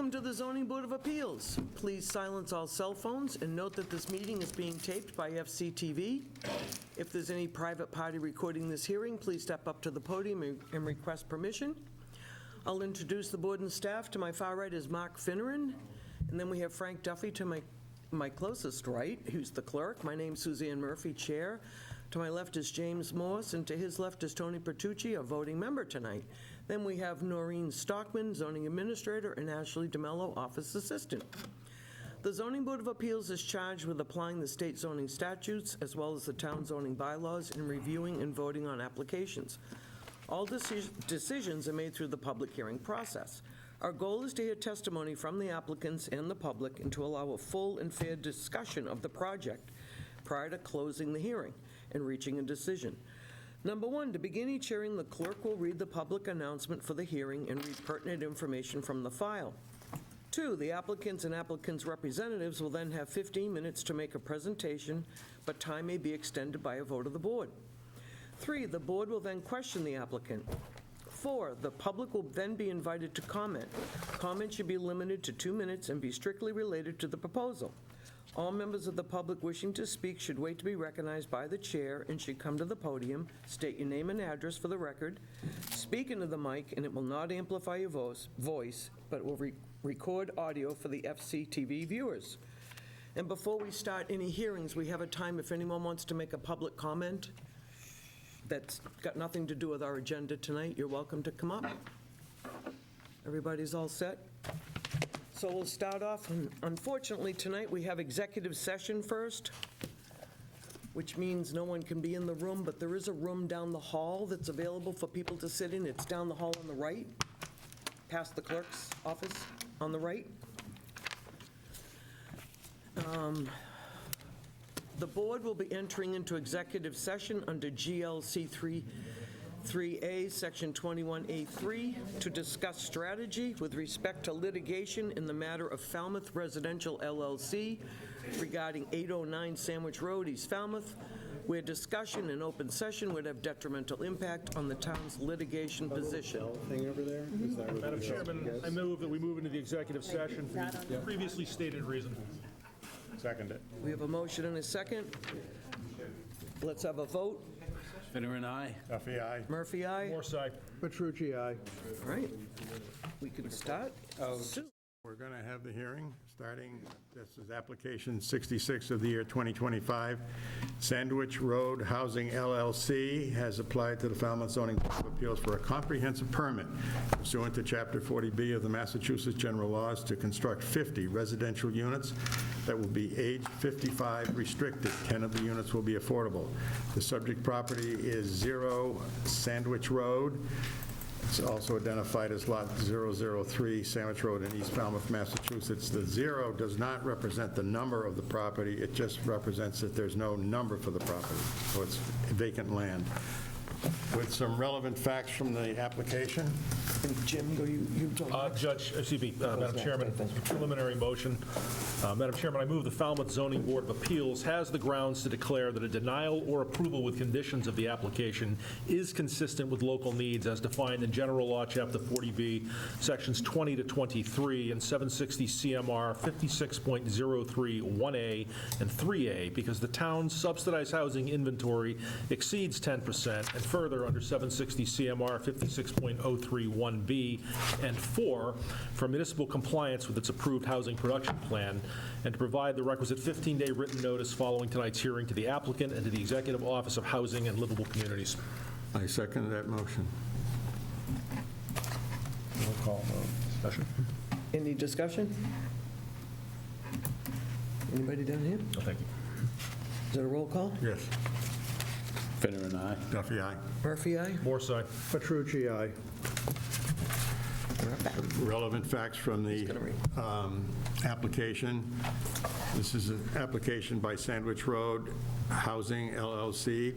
Welcome to the Zoning Board of Appeals. Please silence all cell phones and note that this meeting is being taped by FCTV. If there's any private party recording this hearing, please step up to the podium and request permission. I'll introduce the board and staff. To my far right is Mark Finneran, and then we have Frank Duffy to my closest right, who's the clerk. My name's Suzanne Murphy, chair. To my left is James Morse, and to his left is Tony Pertucci, a voting member tonight. Then we have Noreen Stockman, zoning administrator, and Ashley DeMello, office assistant. The Zoning Board of Appeals is charged with applying the state zoning statutes as well as the town zoning bylaws and reviewing and voting on applications. All decisions are made through the public hearing process. Our goal is to hear testimony from the applicants and the public and to allow a full and fair discussion of the project prior to closing the hearing and reaching a decision. Number one, to begin each hearing, the clerk will read the public announcement for the hearing and read pertinent information from the file. Two, the applicants and applicants' representatives will then have 15 minutes to make a presentation, but time may be extended by a vote of the board. Three, the board will then question the applicant. Four, the public will then be invited to comment. Comments should be limited to 2 minutes and be strictly related to the proposal. All members of the public wishing to speak should wait to be recognized by the chair and should come to the podium, state your name and address for the record, speak into the mic, and it will not amplify your voice, but will record audio for the FCTV viewers. And before we start any hearings, we have a time if anyone wants to make a public comment that's got nothing to do with our agenda tonight, you're welcome to come up. Everybody's all set? So we'll start off. Unfortunately, tonight we have executive session first, which means no one can be in the room, but there is a room down the hall that's available for people to sit in. It's down the hall on the right, past the clerk's office on the right. The board will be entering into executive session under GLC 3A, Section 21A3, to discuss strategy with respect to litigation in the matter of Falmouth Residential LLC regarding 809 Sandwich Road, East Falmouth, where discussion in open session would have detrimental impact on the town's litigation position. Thing over there? Is that what Madam Chairman, I move that we move into the executive session for the previously stated reason. Second it. We have a motion and a second. Let's have a vote. Finneran, aye. Duffy, aye. Murphy, aye. More side. Petrucci, aye. All right. We can start. We're going to have the hearing starting, this is application 66 of the year 2025. Sandwich Road Housing LLC has applied to the Falmouth Zoning Board of Appeals for a comprehensive permit pursuant to Chapter 40B of the Massachusetts General Laws to construct 50 residential units that will be age 55 restricted. 10 of the units will be affordable. The subject property is 0 Sandwich Road. It's also identified as Lot 003, Sandwich Road in East Falmouth, Massachusetts. The 0 does not represent the number of the property. It just represents that there's no number for the property, so it's vacant land. With some relevant facts from the application. And Jim, you talk. Madam Chairman, preliminary motion. Madam Chairman, I move the Falmouth Zoning Board of Appeals has the grounds to declare that a denial or approval with conditions of the application is consistent with local needs as defined in General Law, Chapter 40B, Sections 20 to 23, and 760 CMR 56.03 1A and 3A, because the town's subsidized housing inventory exceeds 10%, and further under 760 CMR 56.03 1B and 4 for municipal compliance with its approved housing production plan, and to provide the requisite 15-day written notice following tonight's hearing to the applicant and to the Executive Office of Housing and Livable Communities. I second that motion. Roll call discussion. Any discussion? Anybody down here? No, thank you. Is there a roll call? Yes. Finneran, aye. Duffy, aye. Murphy, aye. More side. Petrucci, aye. Relevant facts from the application. This is an application by Sandwich Road Housing LLC.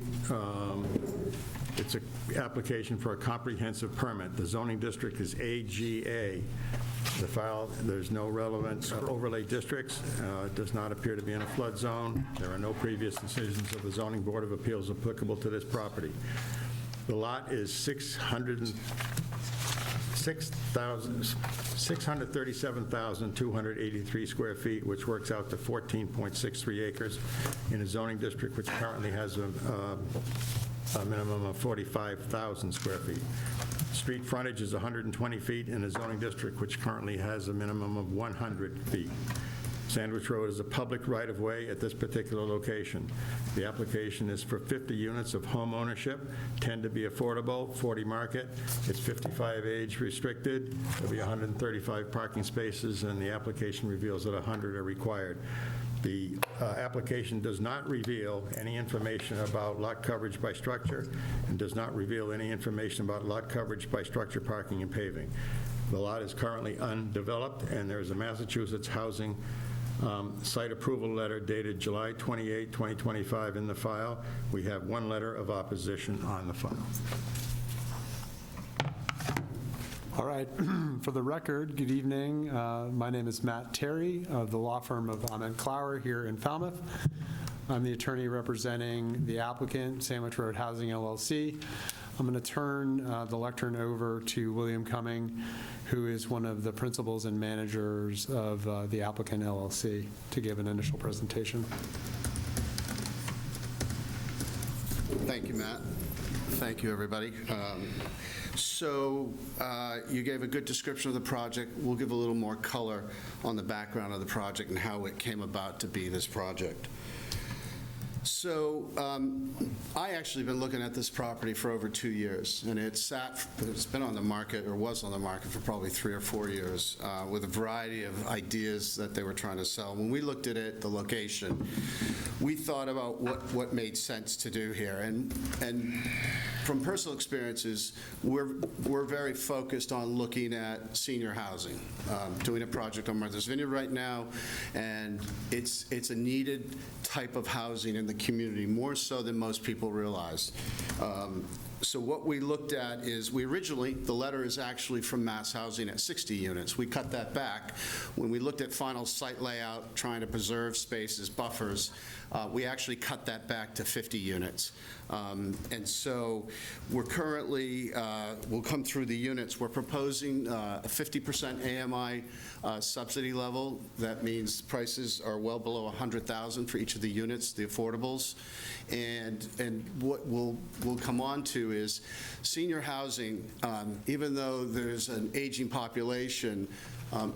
It's an application for a comprehensive permit. The zoning district is AGA. The file, there's no relevant overlay districts. It does not appear to be in a flood zone. There are no previous decisions of the Zoning Board of Appeals applicable to this property. The lot is 637,283 square feet, which works out to 14.63 acres in a zoning district which currently has a minimum of 45,000 square feet. Street frontage is 120 feet in a zoning district which currently has a minimum of 100 feet. Sandwich Road is a public right-of-way at this particular location. The application is for 50 units of home ownership, 10 to be affordable, 40 market. It's 55 age restricted. There'll be 135 parking spaces, and the application reveals that 100 are required. The application does not reveal any information about lot coverage by structure and does not reveal any information about lot coverage by structure, parking, and paving. The lot is currently undeveloped, and there's a Massachusetts Housing site approval letter dated July 28, 2025 in the file. We have one letter of opposition on the file. All right. For the record, good evening. My name is Matt Terry of the law firm of Ahmed Clower here in Falmouth. I'm the attorney representing the applicant, Sandwich Road Housing LLC. I'm going to turn the lectern over to William Cumming, who is one of the principals and managers of the applicant LLC, to give an initial presentation. Thank you, Matt. Thank you, everybody. You gave a good description of the project. We'll give a little more color on the background of the project and how it came about to be this project. I actually been looking at this property for over 2 years, and it's been on the market, or was on the market, for probably 3 or 4 years, with a variety of ideas that they were trying to sell. When we looked at it, the location, we thought about what made sense to do here. And from personal experiences, we're very focused on looking at senior housing, doing a project on Martha's Vineyard right now, and it's a needed type of housing in the community, more so than most people realize. So what we looked at is, the letter is actually from Mass Housing at 60 units. We cut that back. When we looked at final site layout, trying to preserve spaces, buffers, we actually cut that back to 50 units. And so we're currently, we'll come through the units. We're proposing a 50% AMI subsidy level. That means prices are well below $100,000 for each of the units, the affordables. And what we'll come on to is senior housing, even though there's an aging population,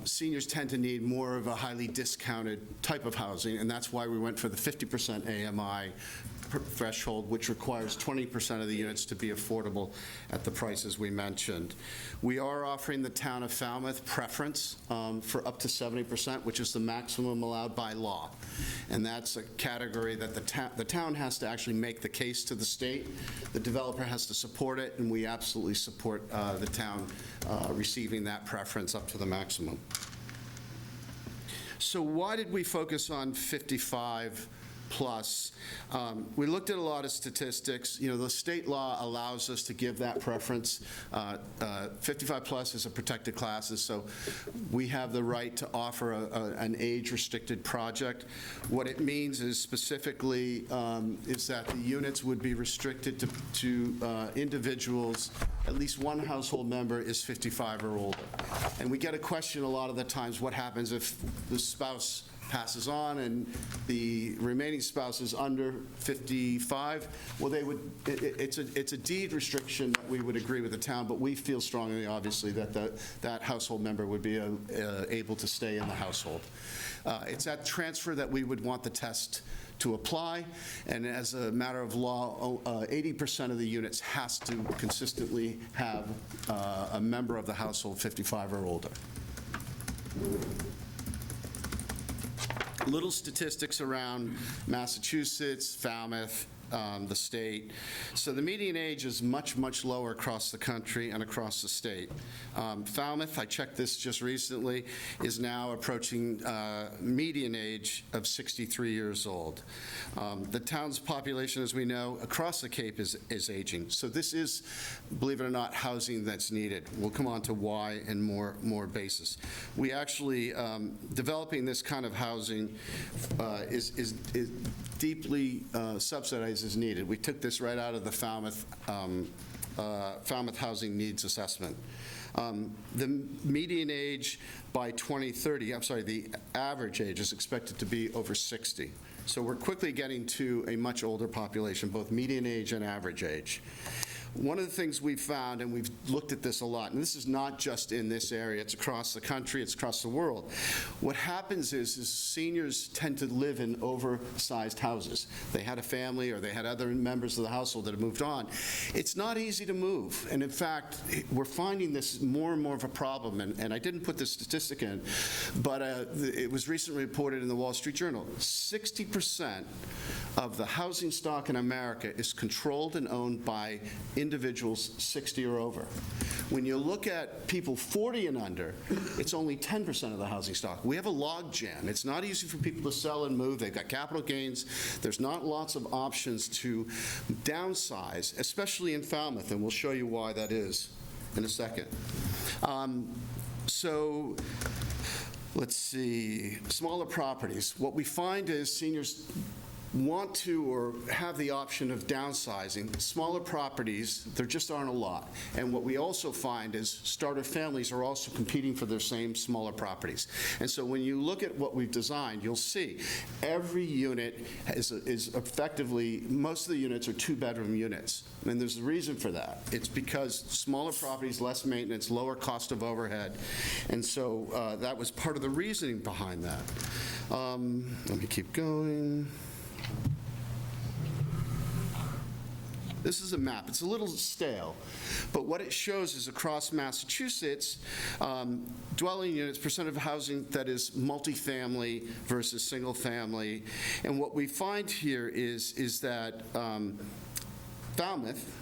seniors tend to need more of a highly discounted type of housing, and that's why we went for the 50% AMI threshold, which requires 20% of the units to be affordable at the prices we mentioned. We are offering the town of Falmouth preference for up to 70%, which is the maximum allowed by law. And that's a category that the town has to actually make the case to the state. The developer has to support it, and we absolutely support the town receiving that preference up to the maximum. So why did we focus on 55 plus? We looked at a lot of statistics. You know, the state law allows us to give that preference. 55 plus is a protected class, and so we have the right to offer an age-restricted project. What it means is specifically is that the units would be restricted to individuals. At least one household member is 55 or older. And we get a question a lot of the times, what happens if the spouse passes on and the remaining spouse is under 55? Well, it's a deed restriction that we would agree with the town, but we feel strongly, obviously, that that household member would be able to stay in the household. It's that transfer that we would want the test to apply, and as a matter of law, 80% of the units has to consistently have a member of the household 55 or older. Little statistics around Massachusetts, Falmouth, the state. So the median age is much, much lower across the country and across the state. Falmouth, I checked this just recently, is now approaching median age of 63 years old. The town's population, as we know, across the Cape is aging. So this is, believe it or not, housing that's needed. We'll come on to why in more basis. We actually, developing this kind of housing is deeply subsidized as needed. We took this right out of the Falmouth Housing Needs Assessment. The median age by 2030, the average age is expected to be over 60. So we're quickly getting to a much older population, both median age and average age. One of the things we've found, and we've looked at this a lot, and this is not just in this area, it's across the country, it's across the world. What happens is seniors tend to live in oversized houses. They had a family or they had other members of the household that have moved on. It's not easy to move, and in fact, we're finding this more and more of a problem, and I didn't put this statistic in, but it was recently reported in the Wall Street Journal. 60% of the housing stock in America is controlled and owned by individuals 60 or over. When you look at people 40 and under, it's only 10% of the housing stock. We have a log jam. It's not easy for people to sell and move. They've got capital gains. There's not lots of options to downsize, especially in Falmouth, and we'll show you why that is in a second. So let's see, smaller properties. What we find is seniors want to or have the option of downsizing. Smaller properties, there just aren't a lot. And what we also find is starter families are also competing for their same smaller properties. And so when you look at what we've designed, you'll see every unit is effectively, most of the units are two-bedroom units. And there's a reason for that. It's because smaller properties, less maintenance, lower cost of overhead. And so that was part of the reasoning behind that. Let me keep going. This is a map. It's a little stale, but what it shows is across Massachusetts, dwelling units, percent of housing that is multifamily versus single family. And what we find here is that Falmouth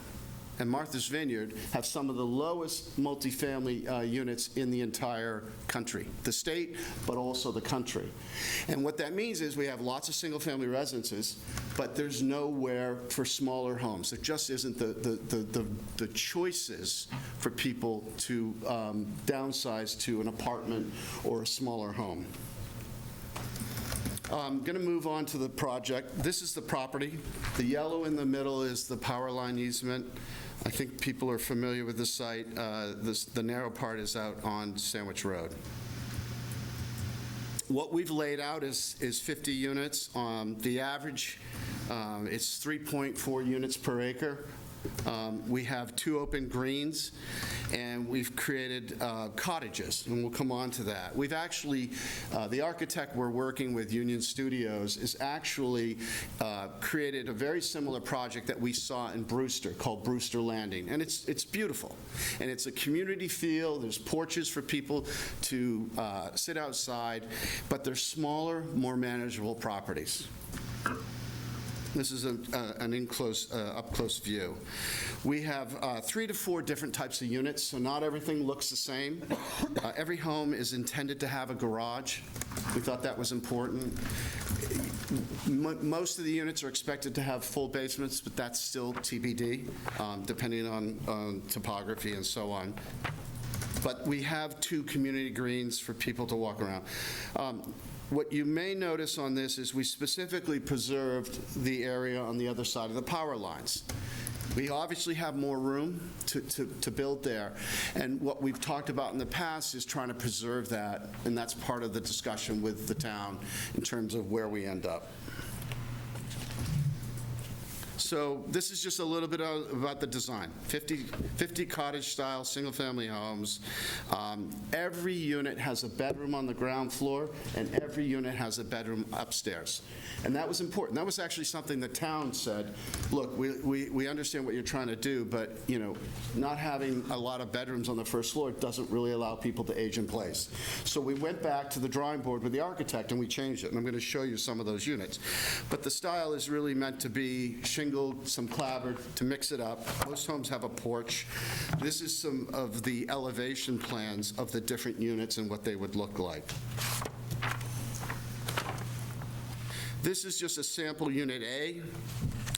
and Martha's Vineyard have some of the lowest multifamily units in the entire country, the state, but also the country. And what that means is we have lots of single-family residences, but there's nowhere for smaller homes. There just isn't the choices for people to downsize to an apartment or a smaller home. I'm going to move on to the project. This is the property. The yellow in the middle is the power line easement. I think people are familiar with the site. The narrow part is out on Sandwich Road. What we've laid out is 50 units. The average is 3.4 units per acre. We have 2 open greens, and we've created cottages, and we'll come on to that. We've actually, the architect we're working with, Union Studios, is actually created a very similar project that we saw in Brewster called Brewster Landing, and it's beautiful. And it's a community feel. There's porches for people to sit outside, but they're smaller, more manageable properties. This is an up-close view. We have 3 to 4 different types of units, so not everything looks the same. Every home is intended to have a garage. We thought that was important. Most of the units are expected to have full basements, but that's still TBD, depending on topography and so on. But we have 2 community greens for people to walk around. What you may notice on this is we specifically preserved the area on the other side of the power lines. We obviously have more room to build there, and what we've talked about in the past is trying to preserve that, and that's part of the discussion with the town in terms of where we end up. So this is just a little bit about the design. 50 cottage-style, single-family homes. Every unit has a bedroom on the ground floor, and every unit has a bedroom upstairs. And that was important. That was actually something the town said, look, we understand what you're trying to do, but not having a lot of bedrooms on the first floor doesn't really allow people to age in place. So we went back to the drawing board with the architect, and we changed it. And I'm going to show you some of those units. But the style is really meant to be shingled, some clapboard to mix it up. Most homes have a porch. This is some of the elevation plans of the different units and what they would look like. This is just a sample unit A,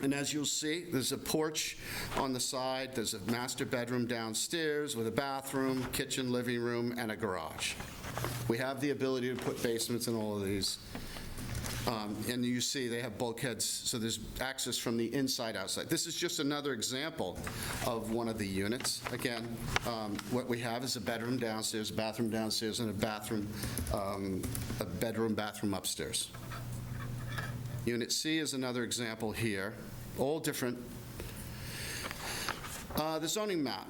and as you'll see, there's a porch on the side, there's a master bedroom downstairs with a bathroom, kitchen, living room, and a garage. We have the ability to put basements in all of these. And you see they have bulkheads, so there's access from the inside outside. This is just another example of one of the units. Again, what we have is a bedroom downstairs, a bathroom downstairs, and a bedroom, bathroom upstairs. Unit C is another example here, all different. The zoning map.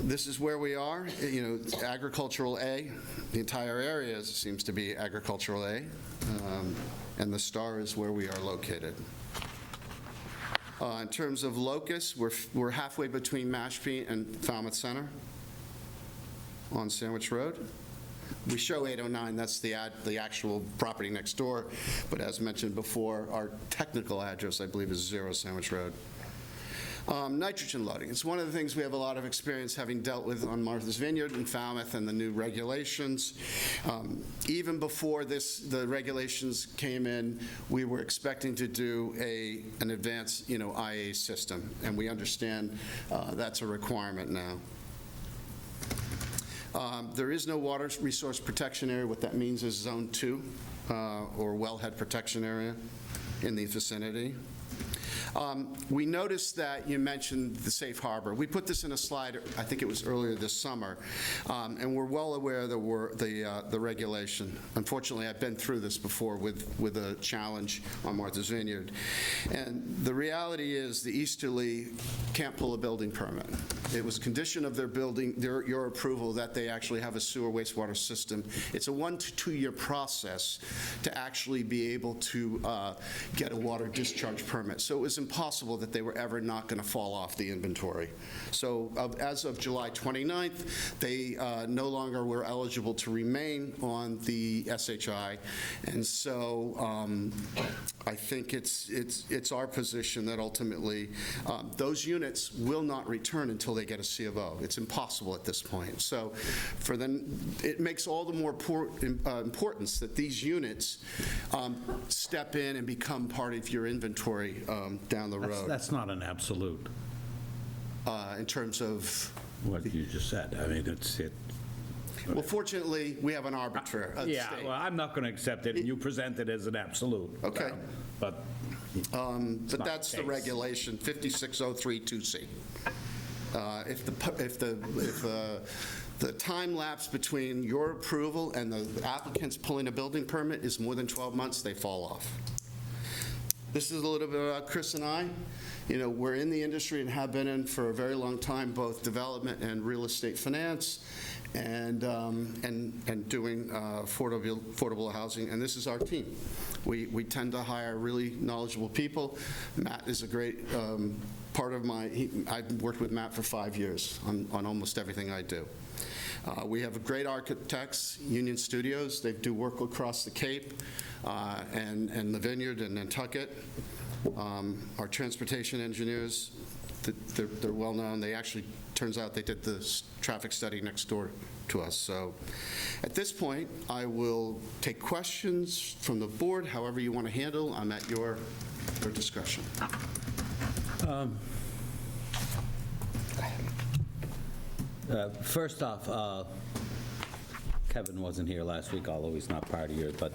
This is where we are. It's agricultural A. The entire area seems to be agricultural A, and the star is where we are located. In terms of locus, we're halfway between Mashpee and Falmouth Center on Sandwich Road. We show 809, that's the actual property next door, but as mentioned before, our technical address, I believe, is 0 Sandwich Road. Nitrogen loading. It's one of the things we have a lot of experience having dealt with on Martha's Vineyard and Falmouth and the new regulations. Even before the regulations came in, we were expecting to do an advanced, IA system, and we understand that's a requirement now. There is no water resource protection area. What that means is Zone 2, or wellhead protection area in the vicinity. We noticed that you mentioned the safe harbor. We put this in a slide, I think it was earlier this summer, and we're well aware of the regulation. Unfortunately, I've been through this before with a challenge on Martha's Vineyard. And the reality is the Easterly can't pull a building permit. It was a condition of their building, your approval, that they actually have a sewer wastewater system. It's a 1 to 2 year process to actually be able to get a water discharge permit. So it was impossible that they were ever not going to fall off the inventory. So as of July 29th, they no longer were eligible to remain on the SHI. And so I think it's our position that ultimately those units will not return until they get a C of O. It's impossible at this point. So for them, it makes all the more importance that these units step in and become part of your inventory down the road. That's not an absolute, In terms of? what you just said. I mean, it's. Well, fortunately, we have an arbiter. Yeah, well, I'm not going to accept it, and you present it as an absolute. Okay. But that's the case. regulation, 56032C. If the time lapse between your approval and the applicant's pulling a building permit is more than 12 months, they fall off. This is a little bit about Chris and I. We're in the industry and have been in for a very long time, both development and real estate finance, and doing affordable housing, and this is our team. We tend to hire really knowledgeable people. Matt is a great part of I've worked with Matt for 5 years on almost everything I do. We have great architects, Union Studios. They do work across the Cape and the Vineyard and Nantucket. Our transportation engineers, they're well-known. They actually, turns out they did the traffic study next door to us. So at this point, I will take questions from the board, however you want to handle. I'm at your discretion. First off, Kevin wasn't here last week, although he's not part of yours, but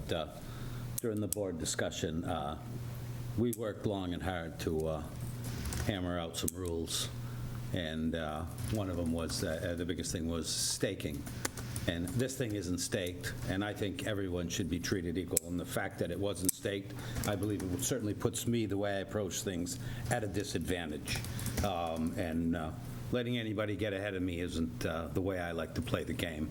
during the board discussion, we worked long and hard to hammer out some rules, and one of them was, the biggest thing was staking. And this thing isn't staked, and I think everyone should be treated equal. And the fact that it wasn't staked, I believe it certainly puts me, the way I approach things, at a disadvantage. Letting anybody get ahead of me isn't the way I like to play the game.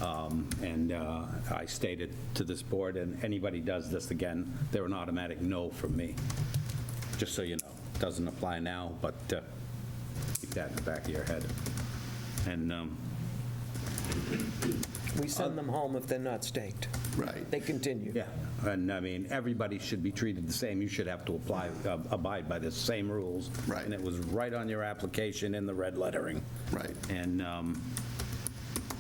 I stated to this board, and anybody does this again, they're an automatic no from me. Just so you know. Doesn't apply now, but keep that in the back of your head. And We send them home if they're not staked. Right. They continue. yeah, and I mean, everybody should be treated the same. You should have to abide by the same rules. Right. And it was right on your application in the red lettering. Right. And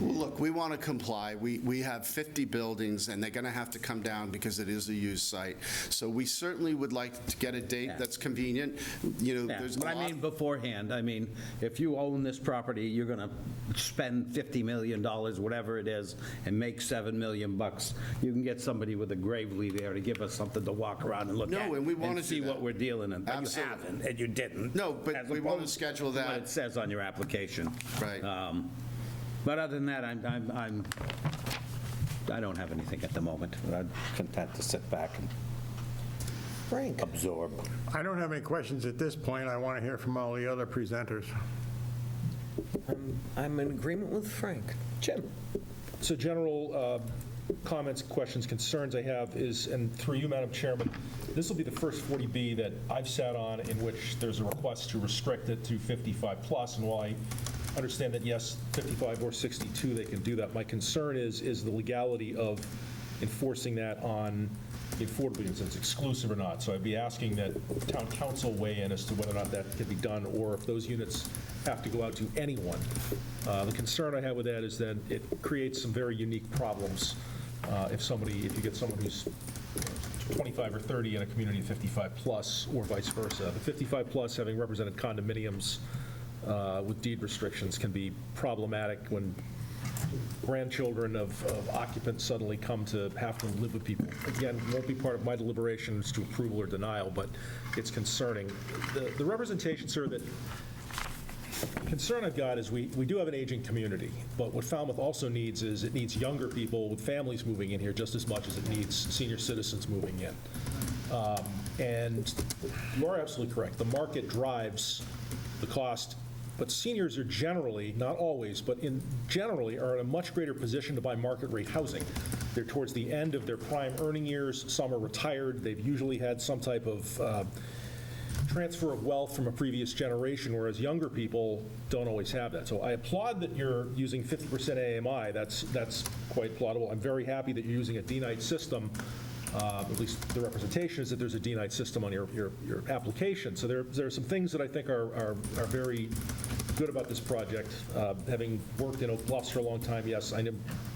Well, look, we want to comply. We have 50 buildings, and they're going to have to come down because it is a used site. So we certainly would like to get a date Yeah. that's convenient. You know, Yeah, there's a but I lot. mean beforehand, I mean, if you own this property, you're going to spend $50 million, whatever it is, and make $7 million bucks, you can get somebody with a gravely there to give us something to walk around and look No, at. and we wanna do see that. what we're dealing in. But you Absolutely. haven't, and you didn't. No, but as we wanna opposed schedule to that. what it says on your application. Right. But other than that, I don't have anything at the moment, but I'm content to sit back and Frank? absorb. I don't have any questions at this point. I want to hear from all the other presenters. I'm in agreement with Frank. Jim? So general comments, questions, concerns I have is, and through you, Madam Chairman, this will be the first 40B that I've sat on in which there's a request to restrict it to 55+, and while I understand that, yes, 55 or 62, they can do that, my concern is the legality of enforcing that on the affordable units, it's exclusive or not. So I'd be asking that town council weigh in as to whether or not that can be done, or if those units have to go out to anyone. The concern I have with that is that it creates some very unique problems if you get someone who's 25 or 30 in a community of 55+, or vice versa. The 55+ having represented condominiums with deed restrictions can be problematic when grandchildren of occupants suddenly come to have to live with people. Again, won't be part of my deliberations to approval or denial, but it's concerning. The representation, sir, that concern I've got is we do have an aging community, but what Falmouth also needs is it needs younger people with families moving in here just as much as it needs senior citizens moving in. And you are absolutely correct. The market drives the cost, but seniors are generally, not always, but generally are in a much greater position to buy market rate housing. They're towards the end of their prime earning years. Some are retired. They've usually had some type of transfer of wealth from a previous generation, whereas younger people don't always have that. So I applaud that you're using 50% AMI. That's quite plaudable. I'm very happy that you're using a D-night system. At least the representation is that there's a D-night system on your application. So there are some things that I think are very good about this project. Having worked in Oak Bluffs for a long time, yes, I know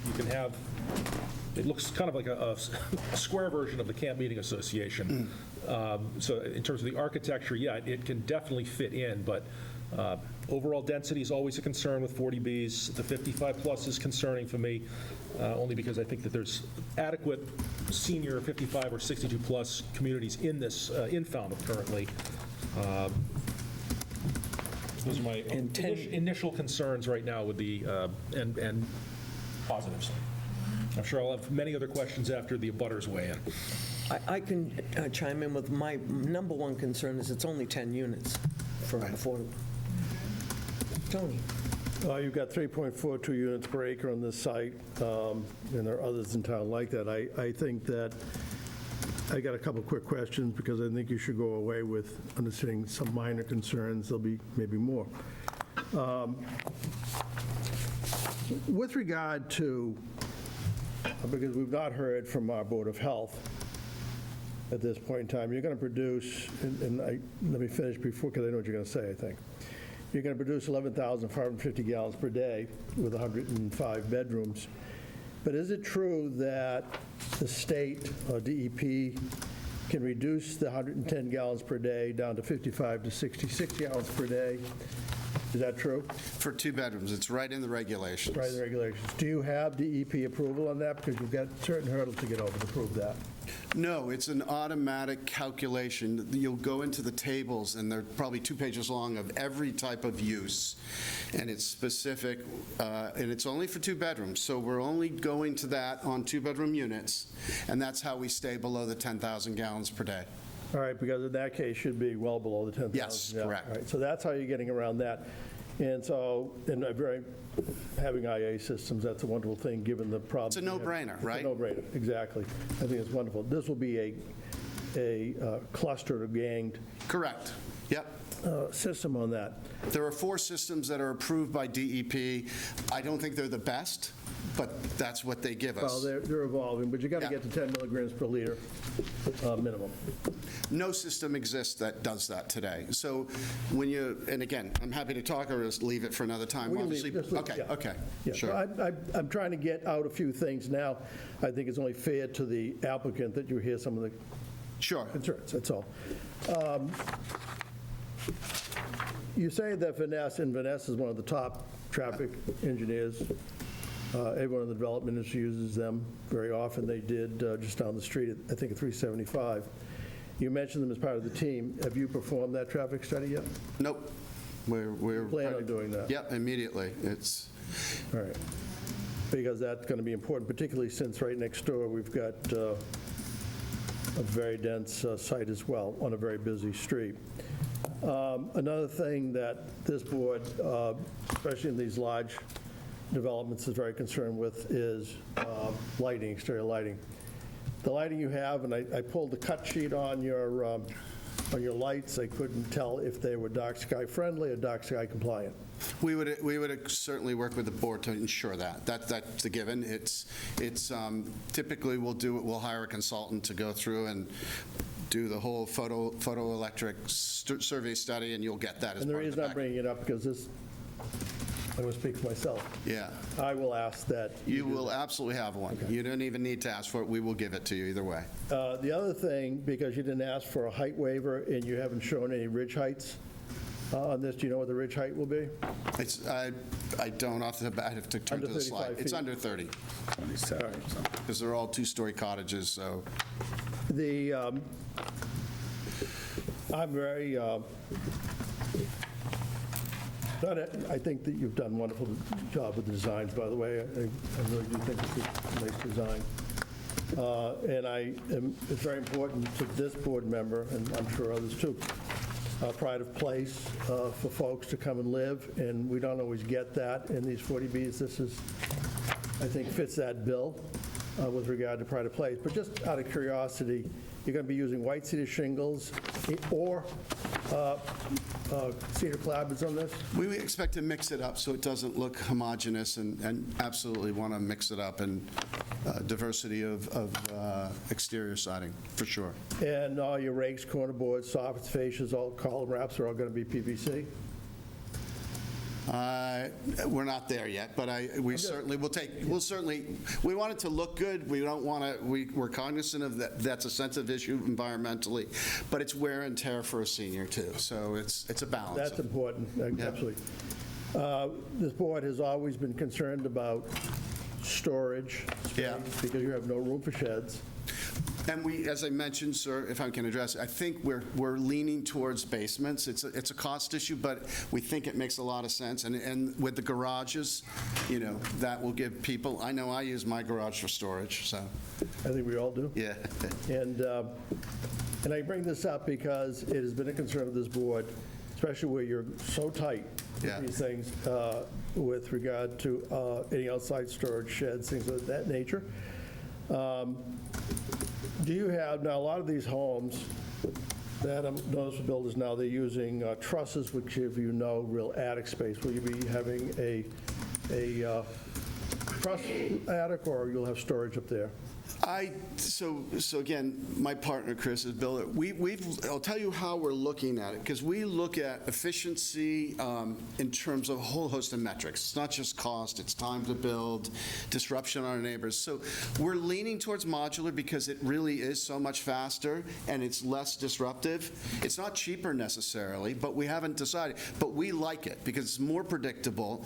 you can have, it looks kind of like a square version of the Camp Meeting Association. So in terms of the architecture, yeah, it can definitely fit in, but overall density is always a concern with 40Bs. The 55+ is concerning for me, only because I think that there's adequate senior 55 or 62+ communities in this, in Falmouth currently. Those are my initial concerns right now with the, and positives. I'm sure I'll have many other questions after the abutters weigh in. I can chime in with my number one concern is it's only 10 units for affordable. Tony? You've got 3.42 units per acre on this site, and there are others in town like that. I think that, I got a couple quick questions, because I think you should go away with understanding some minor concerns. There'll be maybe more. With regard to, because we've not heard from our Board of Health at this point in time, you're going to produce, let me finish before, because I know what you're going to say, I think. You're going to produce 11,550 gallons per day with 105 bedrooms. But is it true that the state or DEP can reduce the 110 gallons per day down to 55 to 66 gallons per day? Is that true? For 2 bedrooms, it's right in the regulations. Right in the regulations. Do you have DEP approval on that? Because you've got certain hurdles to get over to prove that. No, it's an automatic calculation. You'll go into the tables, and they're probably 2 pages long of every type of use, and it's specific, and it's only for 2 bedrooms. So we're only going to that on 2-bedroom units, and that's how we stay below the 10,000 gallons per day. All right, because in that case, should be well below the 10,000. Yes, Yeah, correct. all right, so that's how you're getting around that. And so, having IA systems, that's a wonderful thing, given the problem. It's a no-brainer, right? It's a no-brainer, exactly. I think it's wonderful. This will be a clustered or ganged Correct. Yep. system on that. There are 4 systems that are approved by DEP. I don't think they're the best, but that's what they give Well, us. they're evolving, but you got to Yeah. get to 10 milligrams per liter minimum. No system exists that does that today. So when you, and again, I'm happy to talk or just leave it for another time. We can leave- Obviously, just leave- okay, yeah. okay, Yeah, sure. I'm trying to get out a few things now. I think it's only fair to the applicant that you hear some of the Sure. concerns, that's all. You say that Vanessa, and Vanessa is one of the top traffic engineers. Everyone in the development industry uses them very often. They did just down the street, I think at 375. You mentioned them as part of the team. Have you performed that traffic study yet? Nope. We're. Plan on doing that? Yep, immediately. It's, All right. Because that's going to be important, particularly since right next door, we've got a very dense site as well, on a very busy street. Another thing that this board, especially in these large developments, is very concerned with is lighting, exterior lighting. The lighting you have, and I pulled the cut sheet on your lights, I couldn't tell if they were dark sky friendly or dark sky compliant. we would certainly work with the board to ensure that. That's a given. It's typically we'll hire a consultant to go through and do the whole photoelectric survey study, and you'll get that as And the part of reason the I'm package. bringing it up, because this, I'm going to speak for myself. Yeah. I will ask that. You will absolutely have one. You don't even need to ask for it. We will give it to you either way. The other thing, because you didn't ask for a height waiver and you haven't shown any ridge heights on this, do you know what the ridge height will be? I don't off the bat, I have to turn Under to the slide. 35 It's feet. under 30, 27 or something. because they're all two-story cottages, so. The, I'm very, I think that you've done a wonderful job with the designs, by the way. I really do think it's a nice design. And it's very important to this board member, and I'm sure others too, pride of place for folks to come and live, and we don't always get that in these 40Bs. This is, I think, fits that bill with regard to pride of place. But just out of curiosity, you're going to be using white cedar shingles or cedar clapboards on this? We expect to mix it up so it doesn't look homogeneous, and absolutely want to mix it up, and diversity of exterior siding, for sure. And all your rakes, corner boards, soffits, fascias, all column wraps are all going to be PVC? We're not there yet, but we certainly will take, we want it to look good. We don't want to, we're cognizant of that, that's a sensitive issue environmentally, but it's wear and tear for a senior too, so it's a balance. That's important, absolutely. This board has always been concerned about storage space Yeah. because you have no room for sheds. And we, as I mentioned, sir, if I can address it, I think we're leaning towards basements. It's a cost issue, but we think it makes a lot of sense. And with the garages, that will give people, I know I use my garage for storage, so, I think we all do. yeah. And I bring this up because it has been a concern of this board, especially where you're so tight Yeah. with these things with regard to any outside storage sheds, things of that nature. Do you have, now a lot of these homes that I'm noticing for builders now, they're using trusses which give you no real attic space. Will you be having a truss attic, or you'll have storage up there? So again, my partner, Chris, is builder. I'll tell you how we're looking at it, because we look at efficiency in terms of a whole host of metrics. It's not just cost, it's time to build, disruption on our neighbors. So we're leaning towards modular because it really is so much faster and it's less disruptive. It's not cheaper necessarily, but we haven't decided. But we like it because it's more predictable,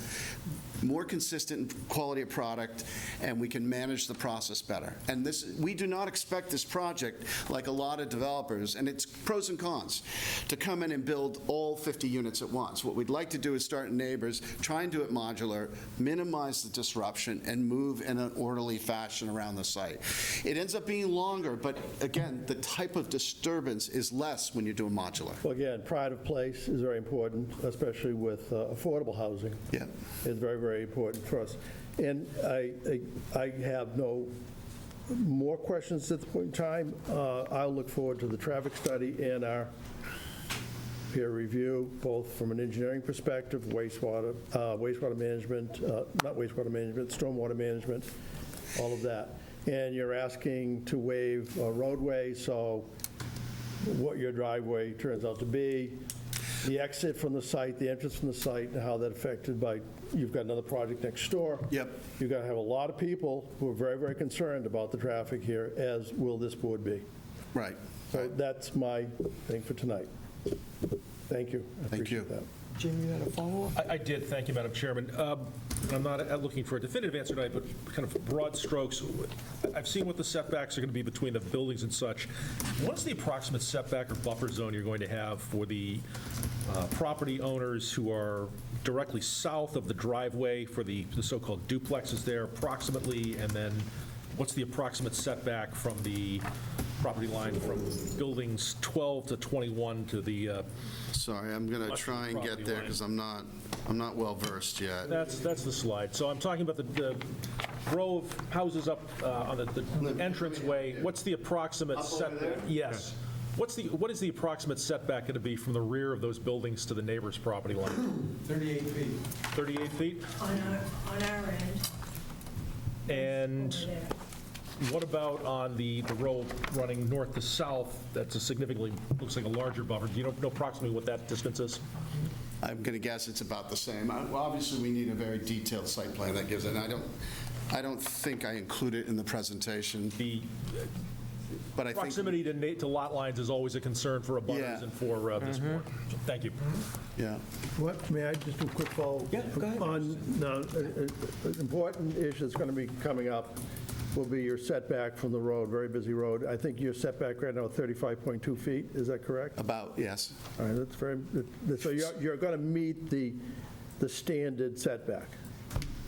more consistent quality of product, and we can manage the process better. And we do not expect this project, like a lot of developers, and it's pros and cons, to come in and build all 50 units at once. What we'd like to do is start in neighbors, try and do it modular, minimize the disruption, and move in an orderly fashion around the site. It ends up being longer, but again, the type of disturbance is less when you do a modular. Well, again, pride of place is very important, especially with affordable housing. Yeah. It's very, very important for us. And I have no more questions at this point in time. I'll look forward to the traffic study and our peer review, both from an engineering perspective, wastewater management, not wastewater management, stormwater management, all of that. And you're asking to waive a roadway, so what your driveway turns out to be, the exit from the site, the entrance from the site, and how that affected by, you've got another project next door. Yep. You're going to have a lot of people who are very, very concerned about the traffic here, as will this board be. Right. So that's my thing for tonight. Thank you. I Thank you. appreciate that. Jim, you had a follow-up? I did, thank you, Madam Chairman. I'm not looking for a definitive answer tonight, but kind of broad strokes. I've seen what the setbacks are going to be between the buildings and such. What's the approximate setback or buffer zone you're going to have for the property owners who are directly south of the driveway for the so-called duplexes there approximately? And then what's the approximate setback from the property line from buildings 12 to 21 to the Sorry, I'm going to try and get there because I'm not well-versed yet. That's the slide. So I'm talking about the row of houses up on the entranceway. What's the approximate Up over setback? there? Yes. What is the approximate setback going to be from the rear of those buildings to the neighbor's property line? 38 feet. 38 feet? On our end. And Over there. what about on the row running north to south? That's a significantly, looks like a larger buffer. Do you know approximately what that distance is? I'm going to guess it's about the same. Well, obviously, we need a very detailed site plan that gives it, and I don't think I include it in the presentation, The but I think... proximity to lot lines is always a concern for abutters Yeah. and for this board. Thank you. Yeah. What, may I just do a quick follow? Yeah, go ahead. An important issue that's going to be coming up will be your setback from the road, very busy road. I think your setback right now is 35.2 feet, is that correct? About, yes. All right, that's very, so you're going to meet the standard setback.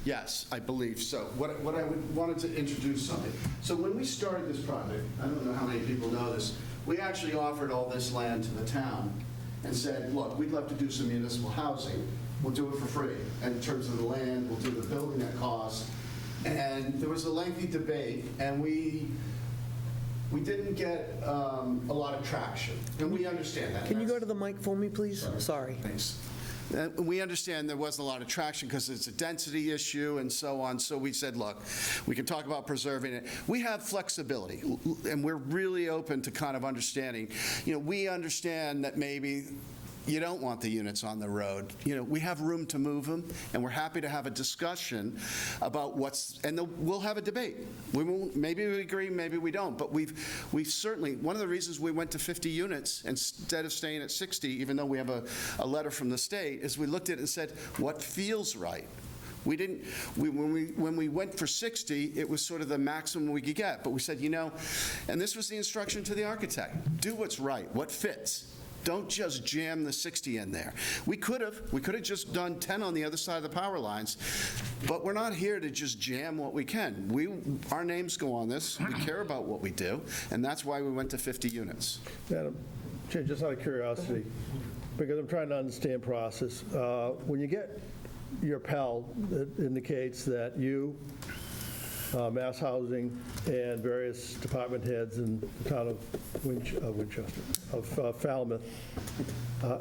Yes, I believe so. What I wanted to introduce something. So when we started this project, I don't know how many people know this, we actually offered all this land to the town and said, look, we'd love to do some municipal housing. We'll do it for free. And in terms of the land, we'll do the building at cost. And there was a lengthy debate, and we didn't get a lot of traction. And we understand that. Can you go to the mic for me, please? Sorry. Thanks. We understand there wasn't a lot of traction because it's a density issue and so on. So we said, look, we can talk about preserving it. We have flexibility, and we're really open to kind of understanding. You know, we understand that maybe you don't want the units on the road. You know, we have room to move them, and we're happy to have a discussion about we'll have a debate. We won't, maybe we agree, maybe we don't, but we've certainly, one of the reasons we went to 50 units instead of staying at 60, even though we have a letter from the state, is we looked at it and said, what feels right? We didn't, when we went for 60, it was sort of the maximum we could get, but we said, you know, and this was the instruction to the architect, do what's right, what fits. Don't just jam the 60 in there. We could have just done 10 on the other side of the power lines, but we're not here to just jam what we can. Our names go on this. We care about what we do, and that's why we went to 50 units. Madam Chair, just out of curiosity, because I'm trying to understand process, when you get your Pell, it indicates that you, Mass Housing, and various department heads in the town of Winchester, of Falmouth,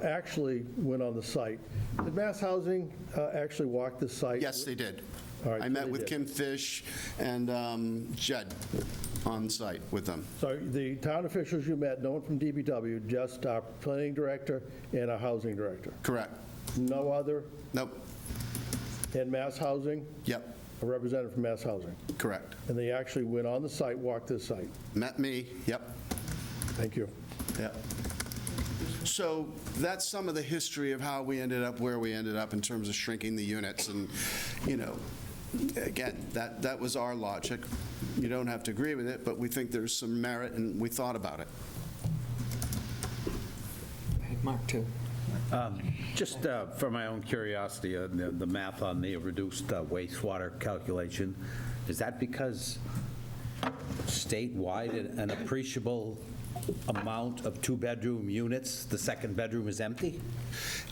actually went on the site. Did Mass Housing actually walk the site? Yes, they did. All right, I so met they with did. Kim Fish and Jed on site with them. So the town officials you met, no one from DPW, just our planning director and our housing director? Correct. No other? Nope. And Mass Housing? Yep. A representative from Mass Housing? Correct. And they actually went on the site, walked the site? Met me. Yep. Thank you. Yeah. So that's some of the history of how we ended up where we ended up in terms of shrinking the units. And, you know, again, that was our logic. You don't have to agree with it, but we think there's some merit, and we thought about it. Mark, too. Just for my own curiosity, the math on the reduced wastewater calculation, is that because statewide an appreciable amount of two-bedroom units, the second bedroom is empty?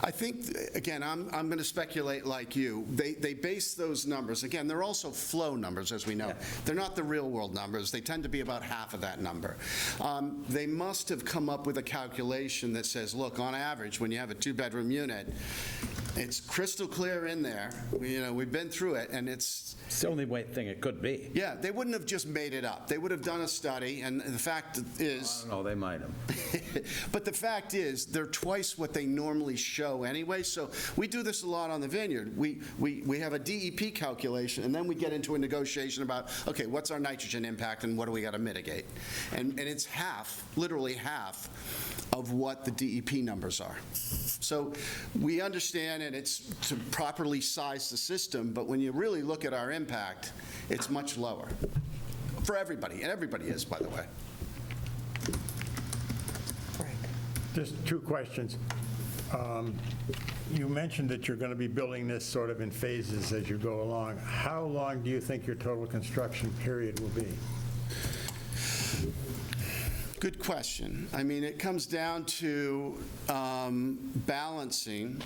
I think, again, I'm going to speculate like you. They base those numbers, again, they're also flow numbers, as we know. They're not the real-world numbers. They tend to be about half of that number. They must have come up with a calculation that says, look, on average, when you have a two-bedroom unit, it's crystal clear in there. We've been through it, and it's It's the only thing it could be. yeah, they wouldn't have just made it up. They would have done a study, and the fact is, No, they might have. but the fact is, they're twice what they normally show anyway, so we do this a lot on the vineyard. We have a DEP calculation, and then we get into a negotiation about, okay, what's our nitrogen impact, and what do we got to mitigate? And it's half, literally half, of what the DEP numbers are. So we understand, and it's to properly size the system, but when you really look at our impact, it's much lower for everybody, and everybody is, by the way. Just two questions. You mentioned that you're going to be building this sort of in phases as you go along. How long do you think your total construction period will be? Good question. I mean, it comes down to balancing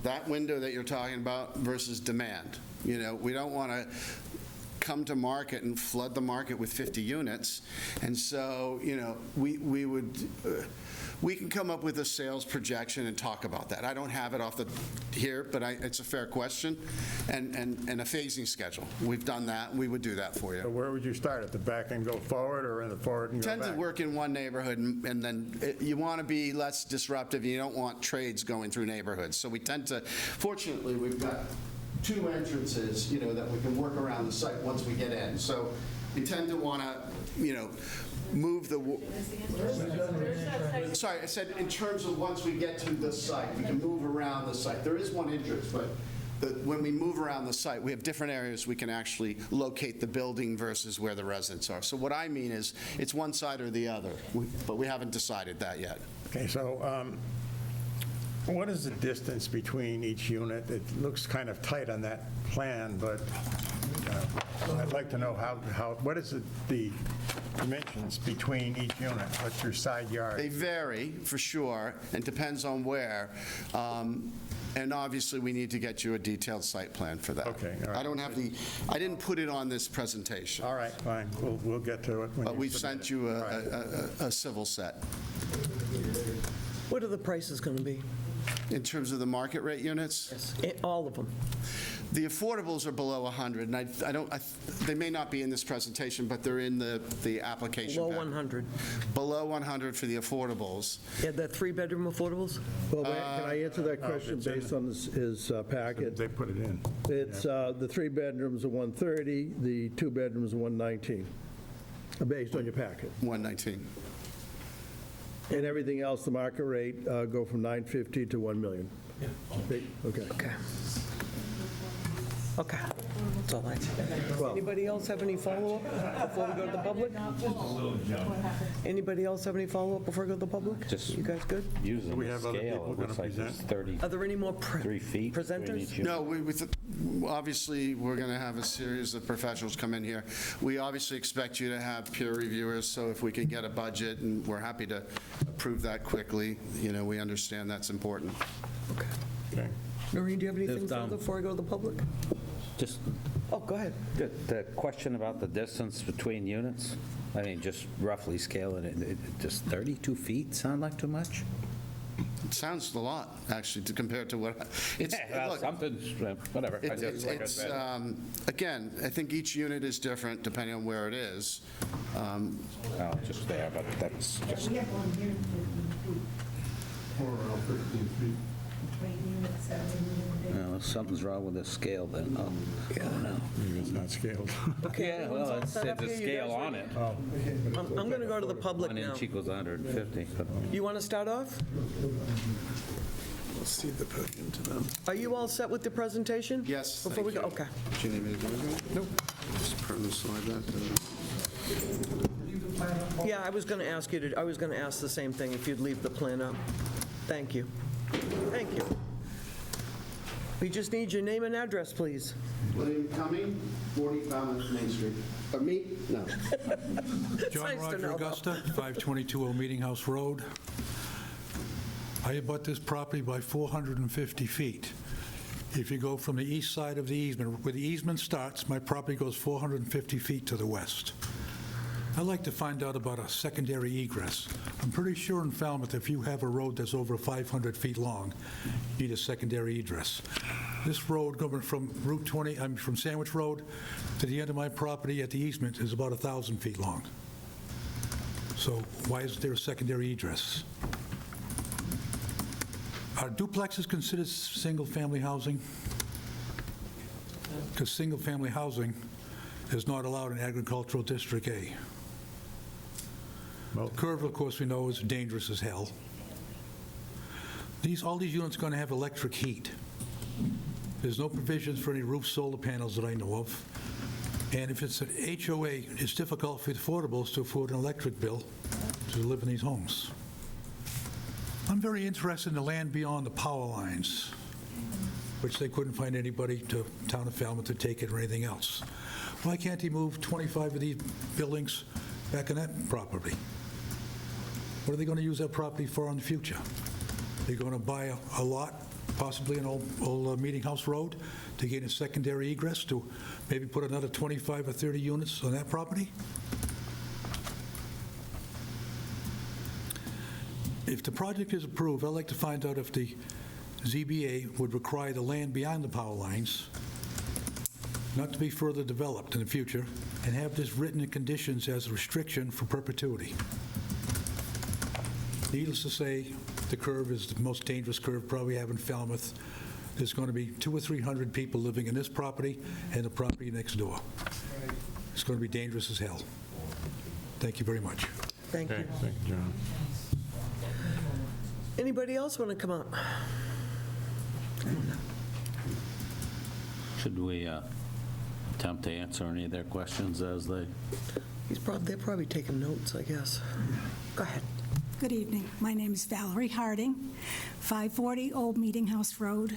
that window that you're talking about versus demand. We don't want to come to market and flood the market with 50 units. And so, we can come up with a sales projection and talk about that. I don't have it here, but it's a fair question, and a phasing schedule. We've done that. We would do that for So you. where would you start, at the back and go forward, or in the forward and go Tend back? to work in one neighborhood, and then you want to be less disruptive. You don't want trades going through neighborhoods. So we tend to, fortunately, we've got two entrances, that we can work around the site once we get in. So we tend to want to, move the, sorry, I said in terms of once we get to the site, we can move around the site. There is one entrance, but when we move around the site, we have different areas we can actually locate the building versus where the residents are. So what I mean is, it's one side or the other, but we haven't decided that yet. Okay, so what is the distance between each unit? It looks kind of tight on that plan, but I'd like to know what is the dimensions between each unit? What's your side They yard? vary, for sure, and depends on where. And obviously, we need to get you a detailed site plan for that. Okay, all right. I don't have I didn't put it on this presentation, All right, fine, we'll get to it. when but you we've submit sent it. you All right. a civil set. What are the prices going to be? In terms of the market rate units, All of them? the affordables are below 100, and they may not be in this presentation, but they're in the application Below pack. 100? Below 100 for the affordables. Yeah, the three-bedroom affordables? Well, can I answer that question it's in based on his packet? They put it in. It's, the 3 bedrooms are 130, the 2 bedrooms are 119, based on your packet. 119. And everything else, the market rate, go from 950 to 1 million. Okay. Okay. Okay. That's all I have. Anybody else have any follow-up before we go to the public? Anybody else have any follow-up before we go to the public? Just- You guys good? Using We the have other scale, people it looks gonna like it's present? 33 Are there any more feet between presenters? each unit. No, obviously, we're going to have a series of professionals come in here. We obviously expect you to have peer reviewers, so if we can get a budget, and we're happy to approve that quickly, we understand that's important. Okay. Noreen, do you have anything If, further before I go to the public? Just Oh, go ahead. the question about the distance between units, I mean, just roughly scaling it, does 32 feet sound like too much? It sounds a lot, actually, compared to what, it's, Well, look, something's, whatever. I just- like I it's, said. again, I think each unit is different depending on where it is. Well, just there, but that's just, We have one here, 15 feet. Between units, 7 units. well, something's wrong with the scale then. Oh, no. Maybe it's not scaled. Yeah, well, all it set says up a here? You scale guys on it. I'm going to go to the public 1 now. inch equals 150. but- You want to start off? Let's see the podium to them. Are you all set with the presentation? Yes, Before we thank go, you. okay. Do you need me to do anything? Nope. Just turn the slide back to Yeah, I was going to ask the same thing, if you'd leave the plan up. Thank you. Thank you. We just need your name and address, please. William Cumming, 40 Falmouth Main Street. Me? No. John nice to Roger know, though. Augusta, 522 Old Meeting House Road. I abut this property by 450 feet. If you go from the east side of the easement, where the easement starts, my property goes 450 feet to the west. I'd like to find out about a secondary egress. I'm pretty sure in Falmouth, if you have a road that's over 500 feet long, you need a secondary egress. This road going from Route 20, from Sandwich Road to the end of my property at the easement is about 1,000 feet long. So why isn't there a secondary egress? Are duplexes considered single-family housing? Because single-family housing is not allowed in agricultural district A. Well- Curve, of course, we know is dangerous as hell. All these units are going to have electric heat. There's no provisions for any roof solar panels that I know of. And if it's an HOA, it's difficult for the affordables to afford an electric bill to live in these homes. I'm very interested in the land beyond the power lines, which they couldn't find anybody to town of Falmouth to take it or anything else. Why can't he move 25 of these buildings back on that property? What are they going to use that property for in the future? They're going to buy a lot, possibly an old Meeting House Road, to gain a secondary egress to maybe put another 25 or 30 units on that property? If the project is approved, I'd like to find out if the ZBA would require the land beyond the power lines not to be further developed in the future, and have this written in conditions as a restriction for perpetuity. Needless to say, the curve is the most dangerous curve probably have in Falmouth. There's going to be 200 or 300 people living in this property and the property next door. It's going to be dangerous as hell. Thank you very much. Thank Okay, you. thank you, John. Anybody else want to come up? Should we attempt to answer any of their questions as they... They're probably taking notes, I guess. Go ahead. Good evening. My name is Valerie Harding, 540 Old Meeting House Road.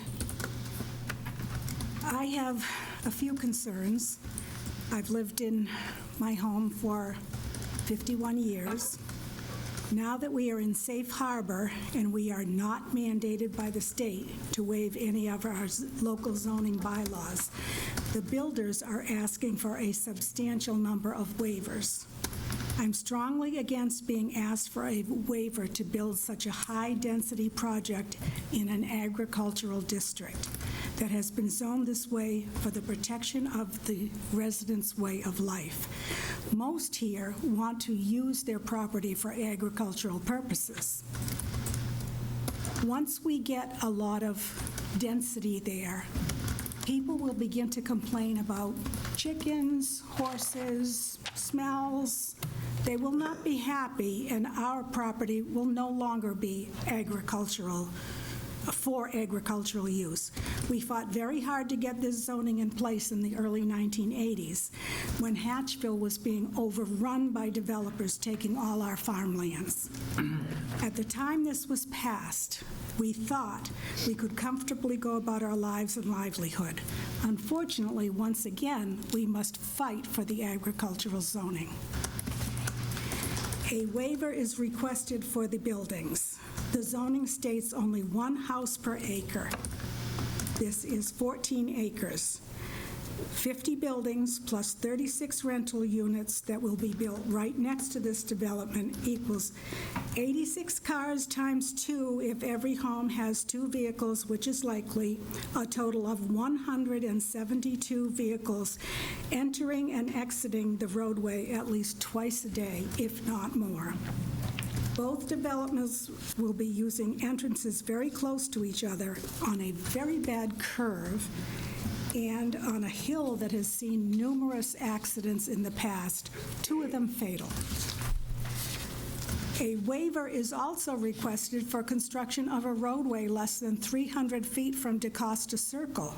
I have a few concerns. I've lived in my home for 51 years. Now that we are in safe harbor and we are not mandated by the state to waive any of our local zoning bylaws, the builders are asking for a substantial number of waivers. I'm strongly against being asked for a waiver to build such a high-density project in an agricultural district that has been zoned this way for the protection of the residents' way of life. Most here want to use their property for agricultural purposes. Once we get a lot of density there, people will begin to complain about chickens, horses, smells. They will not be happy, and our property will no longer be for agricultural use. We fought very hard to get this zoning in place in the early 1980s, when Hatchville was being overrun by developers taking all our farmlands. At the time this was passed, we thought we could comfortably go about our lives and livelihood. Unfortunately, once again, we must fight for the agricultural zoning. A waiver is requested for the buildings. The zoning states only one house per acre. This is 14 acres. 50 buildings plus 36 rental units that will be built right next to this development equals 86 cars times 2 if every home has 2 vehicles, which is likely, a total of 172 vehicles entering and exiting the roadway at least twice a day, if not more. Both developments will be using entrances very close to each other on a very bad curve and on a hill that has seen numerous accidents in the past, 2 of them fatal. A waiver is also requested for construction of a roadway less than 300 feet from DeCosta Circle.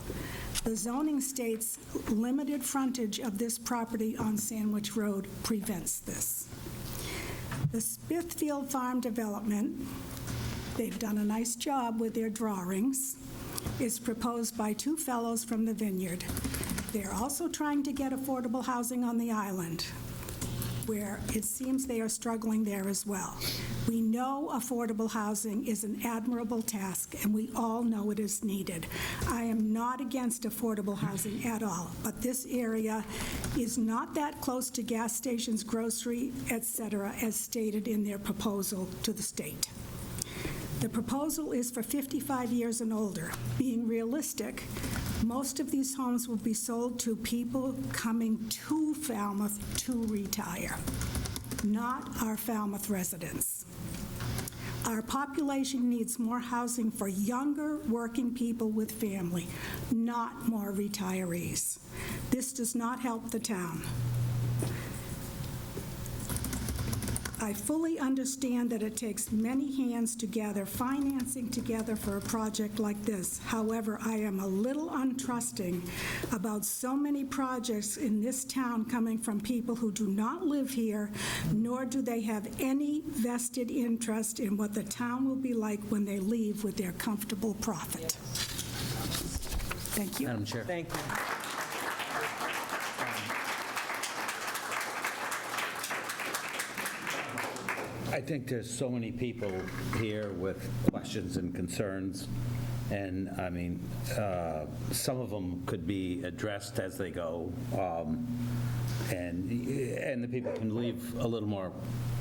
The zoning states limited frontage of this property on Sandwich Road prevents this. The Smithfield Farm Development, they've done a nice job with their drawings. is proposed by two fellows from the Vineyard. They're also trying to get affordable housing on the island, where it seems they are struggling there as well. We know affordable housing is an admirable task, and we all know it is needed. I am not against affordable housing at all, but this area is not that close to gas stations, grocery, et cetera, as stated in their proposal to the state. The proposal is for 55 years and older. Being realistic, most of these homes will be sold to people coming to Falmouth to retire, not our Falmouth residents. Our population needs more housing for younger working people with family, not more retirees. This does not help the town. I fully understand that it takes many hands to gather financing together for a project like this. However, I am a little untrusting about so many projects in this town coming from people who do not live here, nor do they have any vested interest in what the town will be like when they leave with their comfortable profit. Thank you. Madam Chair. Thank you. I think there's so many people here with questions and concerns, and, I mean, some of them could be addressed as they go, and the people can leave a little more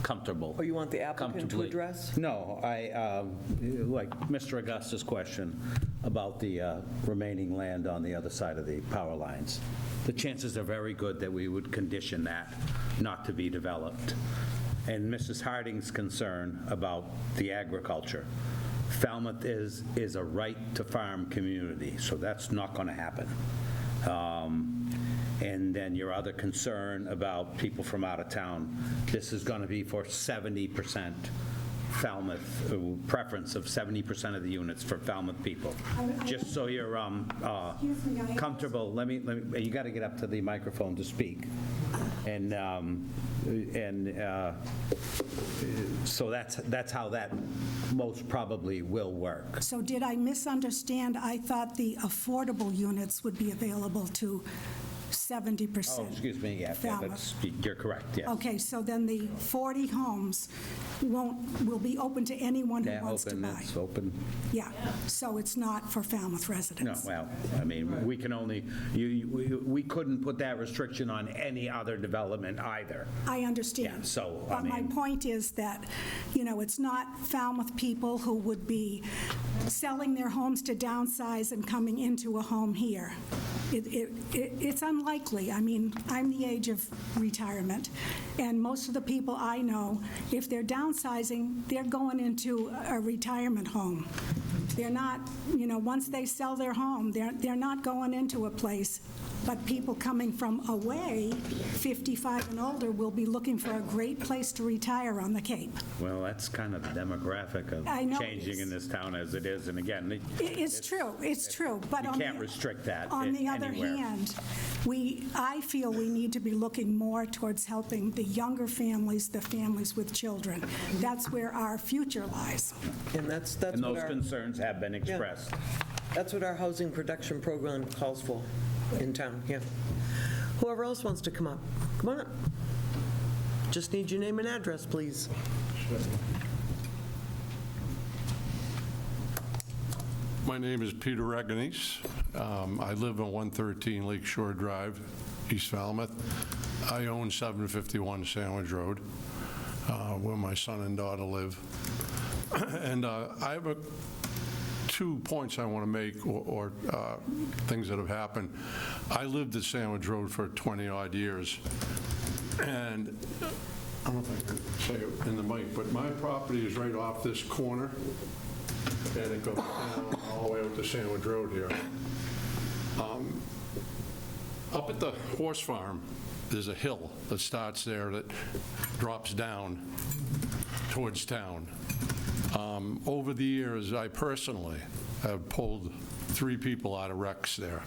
comfortable. Oh, you want the applicant to comfortably. address? No, like Mr. Augusta's question about the remaining land on the other side of the power lines. The chances are very good that we would condition that not to be developed. And Mrs. Harding's concern about the agriculture. Falmouth is a right-to-farm community, so that's not going to happen. And then your other concern about people from out of town, this is going to be for 70% Falmouth, preference of 70% of the units for Falmouth people. Just so you're comfortable, you got to get up to the microphone to speak. And so that's how that most probably will work. So did I misunderstand? I thought the affordable units would be available to 70%. Oh, excuse me, yeah, Falmouth. you're correct, yes. Okay, so then the 40 homes will be open to anyone who wants to buy? It's open. Yeah, so it's not for Falmouth No, residents? well, I mean, we can only, we couldn't put that restriction on any other development either. I understand. Yeah, so, I But my mean- point is that, it's not Falmouth people who would be selling their homes to downsize and coming into a home here. It's unlikely. I mean, I'm the age of retirement, and most of the people I know, if they're downsizing, they're going into a retirement home. They're not, once they sell their home, they're not going into a place. But people coming from away, 55 and older, will be looking for a great place to retire on the Cape. Well, that's kind of the demographic of I know it changing is. in this town as it is, and again, It's true, but you on can't the- restrict that On the other anywhere. hand, I feel we need to be looking more towards helping the younger families, the families with children. That's where our future lies. And that's And what those our, concerns have been expressed. that's what our housing production program calls for in town, yeah. Whoever else wants to come up, come on up. Just need your name and address, please. My name is Peter Reganese. I live on 113 Lakeshore Drive, East Falmouth. I own 751 Sandwich Road, where my son and daughter live. And I have two points I want to make, or things that have happened. I lived at Sandwich Road for 20-odd years, and I don't know if I can say it in the mic, but my property is right off this corner, and it goes down all the way out to Sandwich Road here. Up at the horse farm, there's a hill that starts there that drops down towards town. Over the years, I personally have pulled 3 people out of wrecks there.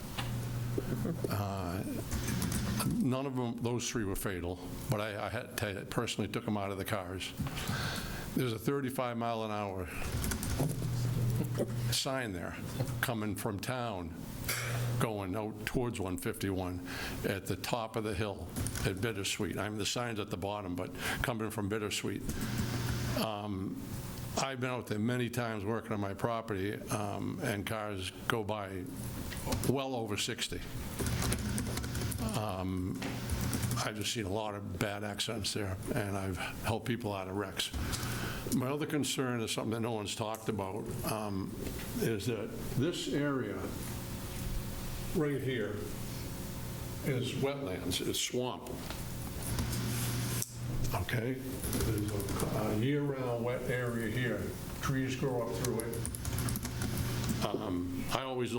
None of them, those 3 were fatal, but I personally took them out of the cars. There's a 35-mile-an-hour sign there coming from town, going out towards 151 at the top of the hill at Bittersweet. The sign's at the bottom, but coming from Bittersweet. I've been out there many times working on my property, and cars go by well over 60. I've just seen a lot of bad accidents there, and I've helped people out of wrecks. My other concern is something that no one's talked about, is that this area right here is wetlands, is swamp. Okay? There's a year-round wet area here. Trees grow up through it. I always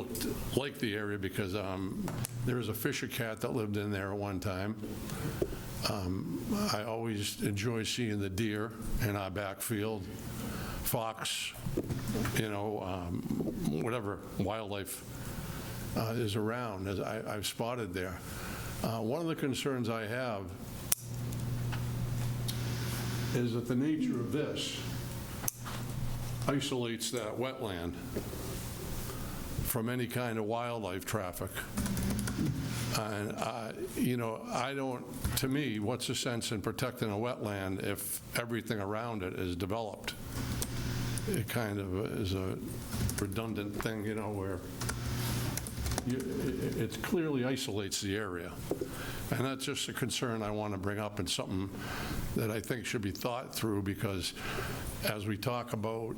liked the area because there was a fisher cat that lived in there at one time. I always enjoy seeing the deer in our backfield, fox, whatever wildlife is around, as I've spotted there. One of the concerns I have is that the nature of this isolates that wetland from any kind of wildlife traffic. And, to me, what's the sense in protecting a wetland if everything around it is developed? It kind of is a redundant thing, where it clearly isolates the area. And that's just a concern I want to bring up, and something that I think should be thought through, because as we talk about,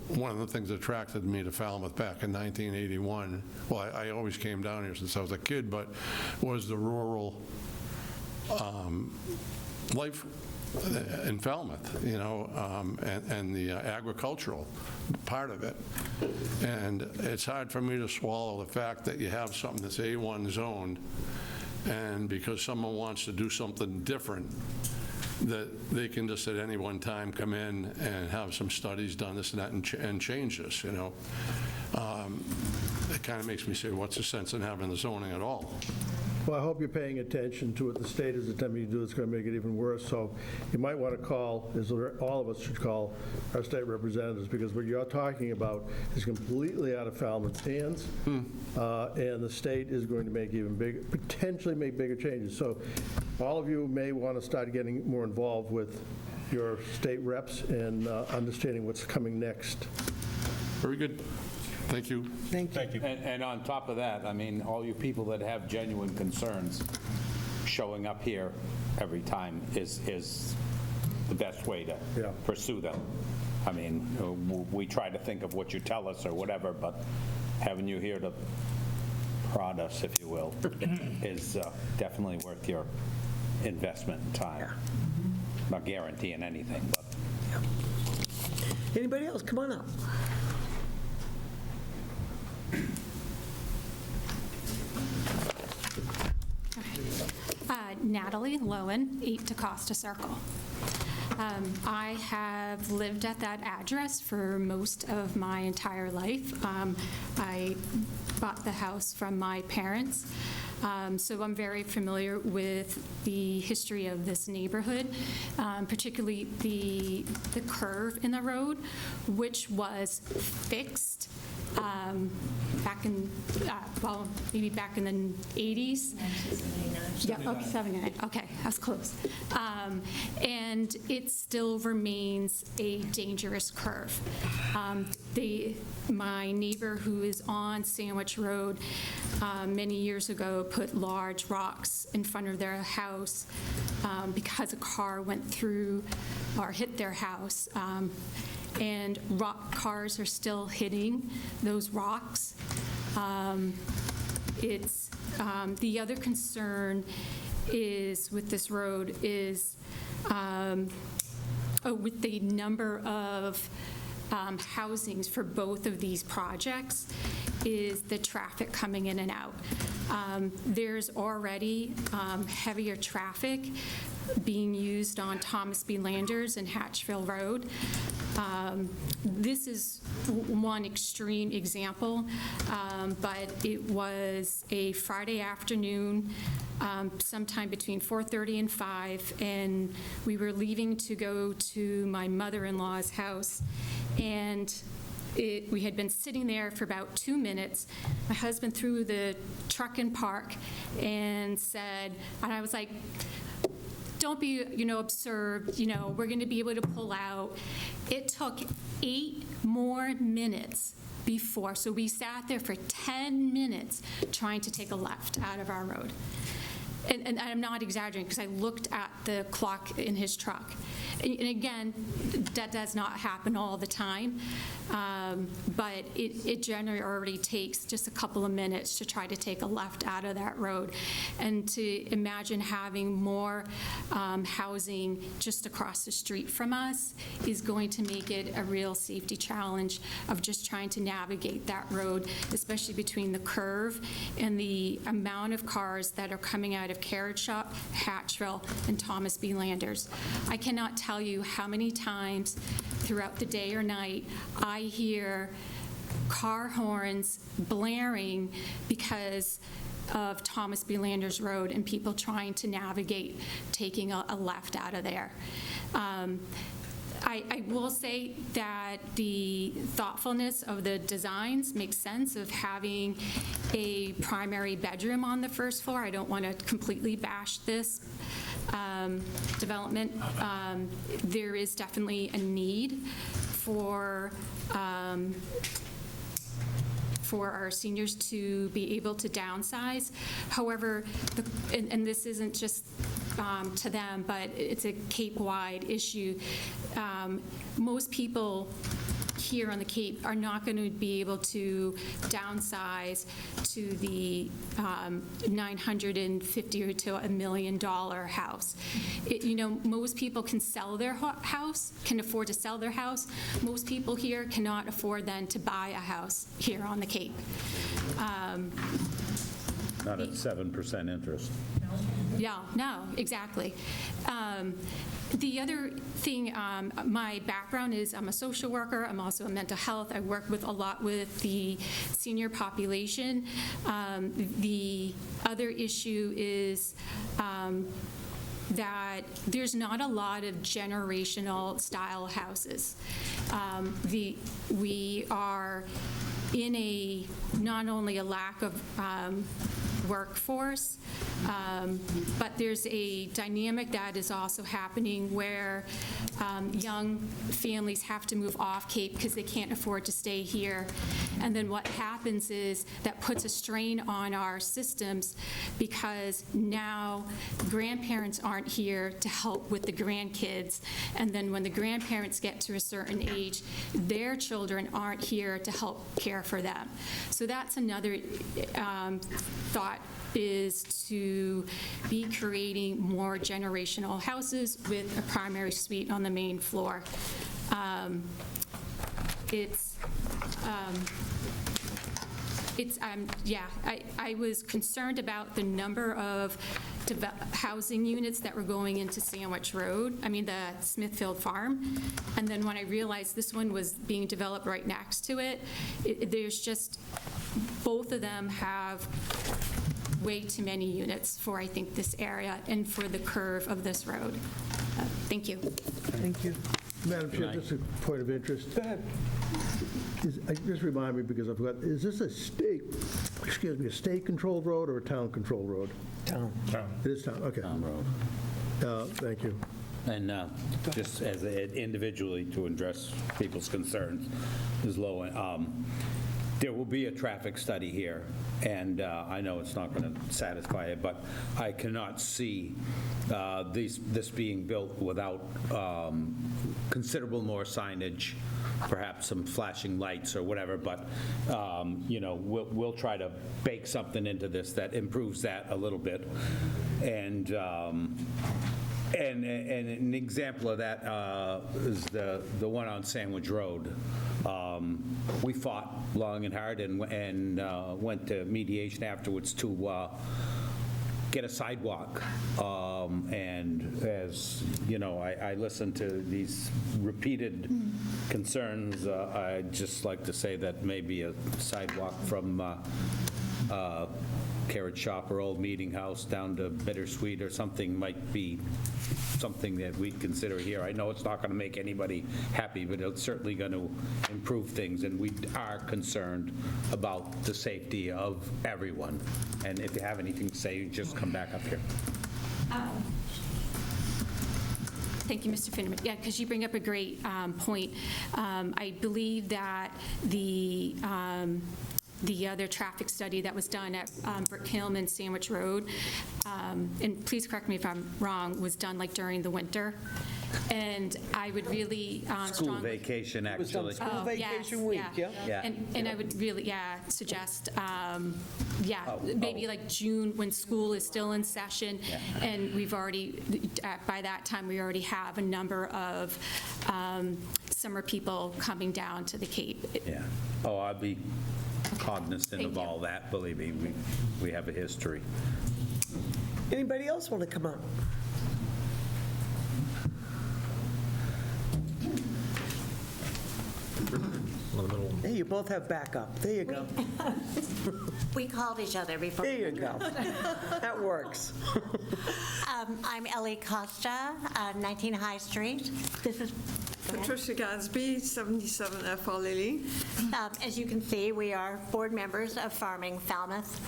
one of the things that attracted me to Falmouth back in 1981, well, I always came down here since I was a kid, but was the rural life in Falmouth, and the agricultural part of it. And it's hard for me to swallow the fact that you have something that's A1 zoned, and because someone wants to do something different, that they can just at any one time come in and have some studies done, this and that, and change this, It kind of makes me say, what's the sense in having the zoning at all? Well, I hope you're paying attention to what the state is attempting to do. It's going to make it even worse. So you might want to call, all of us should call our state representatives, because what you're talking about is completely out of Falmouth's hands, and the state is going to make potentially make bigger changes. So all of you may want to start getting more involved with your state reps and understanding what's coming next. Very good. Thank you. Thank you. And on top of that, all you people that have genuine concerns, showing up here every time is the best way to pursue them. We try to think of what you tell us or whatever, but having you here to prod us, if you will, is definitely worth your investment in time. Not guaranteeing anything, but. Anybody else? Come on up. Natalie Lowen, 8 DaCosta Circle. I have lived at that address for most of my entire life. I bought the house from my parents, so I'm very familiar with the history of this neighborhood, particularly the curve in the road, which was fixed back in, maybe back in the 80s. Yeah, okay, 79. Okay, I was close. And it still remains a dangerous curve. My neighbor who is on Sandwich Road many years ago put large rocks in front of their house because a car went through or hit their house. And cars are still hitting those rocks. The other concern is with this road is with the number of housings for both of these projects is the traffic coming in and out. There's already heavier traffic being used on Thomas B. Landers and Hatchville Road. This is one extreme example, but it was a Friday afternoon, sometime between 4:30 and 5, and we were leaving to go to my mother-in-law's house, and we had been sitting there for about 2 minutes. My husband threw the truck in park and said, and I was like, don't be, absurd, we're going to be able to pull out. It took 8 more minutes before, so we sat there for 10 minutes trying to take a left out of our road. And I'm not exaggerating, because I looked at the clock in his truck. And again, that does not happen all the time, but it generally already takes just a couple of minutes to try to take a left out of that road. And to imagine having more housing just across the street from us is going to make it a real safety challenge of just trying to navigate that road, especially between the curve and the amount of cars that are coming out of Carriage Shop, Hatchville, and Thomas B. Landers. I cannot tell you how many times throughout the day or night I hear car horns blaring because of Thomas B. Landers Road and people trying to navigate taking a left out of there. I will say that the thoughtfulness of the designs makes sense of having a primary bedroom on the first floor. I don't want to completely bash this development. There is definitely a need for our seniors to be able to downsize. However, and this isn't just to them, but it's a Cape-wide issue. Most people here on the Cape are not going to be able to downsize to the $950,000 to $1 million house. Most people can sell their house, can afford to sell their house. Most people here cannot afford then to buy a house here on the Cape. Not at 7% interest. Yeah, no, exactly. The other thing, my background is I'm a social worker. I'm also a mental health. I work a lot with the senior population. The other issue is that there's not a lot of generational style houses. We are in not only a lack of workforce, but there's a dynamic that is also happening where young families have to move off Cape because they can't afford to stay here. And then what happens is that puts a strain on our systems because now grandparents aren't here to help with the grandkids. And then when the grandparents get to a certain age, their children aren't here to help care for them. So that's another thought, is to be creating more generational houses with a primary suite on the main floor. I was concerned about the number of housing units that were going into Sandwich Road, the Smithfield Farm, and then when I realized this one was being developed right next to it, there's just, both of them have way too many units for, I think, this area and for the curve of this road. Thank you. Thank you. Madam Chair, just a point of interest. Go ahead. Just remind me, because I forgot, is this a state-controlled road or a town-controlled road? Town. It is town, okay. Town road. Thank you. And just as individually to address people's concerns, Ms. Lowen, there will be a traffic study here, and I know it's not going to satisfy it, but I cannot see this being built without considerable more signage, perhaps some flashing lights or whatever, but we'll try to bake something into this that improves that a little bit. And an example of that is the one on Sandwich Road. We fought long and hard and went to mediation afterwards to get a sidewalk. And as you know, I listened to these repeated concerns. I'd just like to say that maybe a sidewalk from Carrot Shop or Old Meeting House down to Bittersweet or something might be something that we'd consider here. I know it's not going to make anybody happy, but it's certainly going to improve things, and we are concerned about the safety of everyone. And if you have anything to say, just come back up here. Thank you, Mr. Finneman. Yeah, because you bring up a great point. I believe that the other traffic study that was done at Brickhelm and Sandwich Road, and please correct me if I'm wrong, was done like during the winter. And I would really School vacation, actually. School vacation week, yeah. Yeah. And I would really, suggest, maybe like June, when school is still in session. Yeah. And we've already, by that time, we already have a number of summer people coming down to the Cape. Yeah. Oh, I'd be cognizant of all that, believe me. We have a history. Anybody else want to come up? Hey, you both have backup. There you go. We called each other before. There you go. That works. I'm Ellie Costa, 19 High Street. This is Patricia Gadsby, 77 F.R. Lilly. As you can see, we are board members of Farming Falmouth,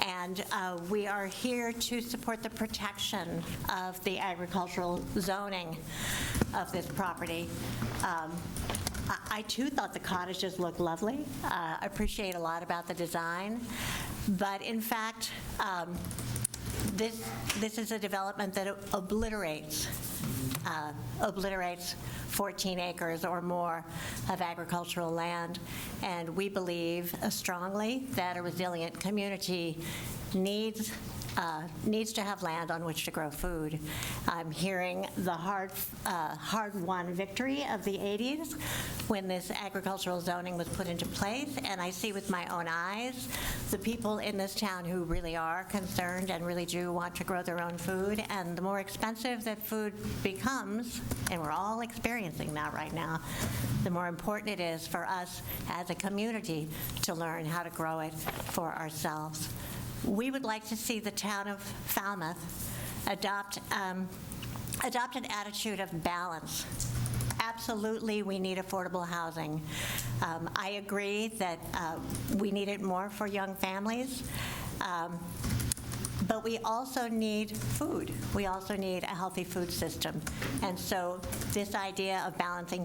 and we are here to support the protection of the agricultural zoning of this property. I too thought the cottages looked lovely. I appreciate a lot about the design, but in fact, this is a development that obliterates 14 acres or more of agricultural land, and we believe strongly that a resilient community needs to have land on which to grow food. I'm hearing the hard-won victory of the 80s when this agricultural zoning was put into place, and I see with my own eyes the people in this town who really are concerned and really do want to grow their own food, and the more expensive that food becomes, and we're all experiencing that right now, the more important it is for us as a community to learn how to grow it for ourselves. We would like to see the town of Falmouth adopt an attitude of balance. Absolutely, we need affordable housing. I agree that we need it more for young families, but we also need food. We also need a healthy food system. And so this idea of balancing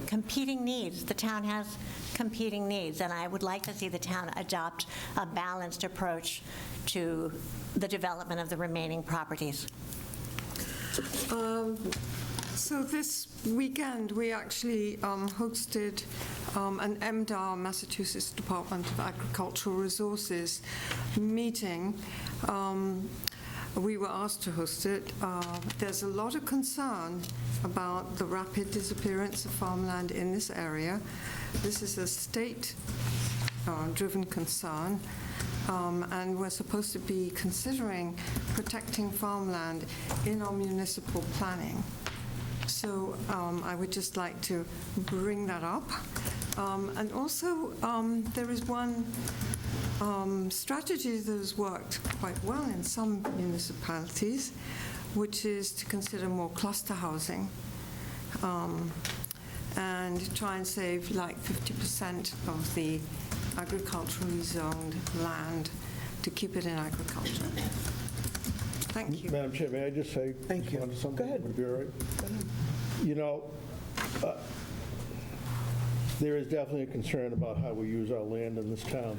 competing needs, the town has competing needs, and I would like to see the town adopt a balanced approach to the development of the remaining properties. So this weekend, we actually hosted an MDAR, Massachusetts Department of Agricultural Resources, meeting. We were asked to host it. There's a lot of concern about the rapid disappearance of farmland in this area. This is a state-driven concern, and we're supposed to be considering protecting farmland in our municipal planning. So I would just like to bring that up. And also, there is one strategy that has worked quite well in some municipalities, which is to consider more cluster housing and try and save like 50% of the agriculturally zoned land to keep it in agriculture. Thank you. Madam Chair, may I just say? Thank you. Something? Go ahead. Would it be all right? You know, there is definitely a concern about how we use our land in this town.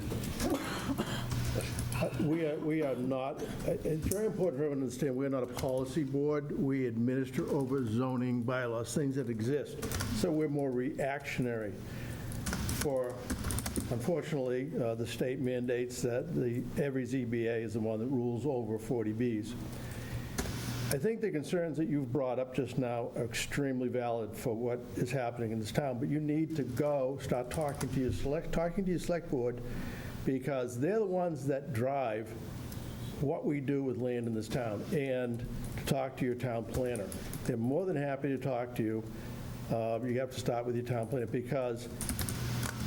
We are not, it's very important for everyone to understand, we're not a policy board. We administer over zoning bylaws, things that exist. So we're more reactionary. Unfortunately, the state mandates that every ZBA is the one that rules over 40Bs. I think the concerns that you've brought up just now are extremely valid for what is happening in this town, but you need to start talking to your select board, because they're the ones that drive what we do with land in this town, and to talk to your town planner. They're more than happy to talk to you. You have to start with your town planner, because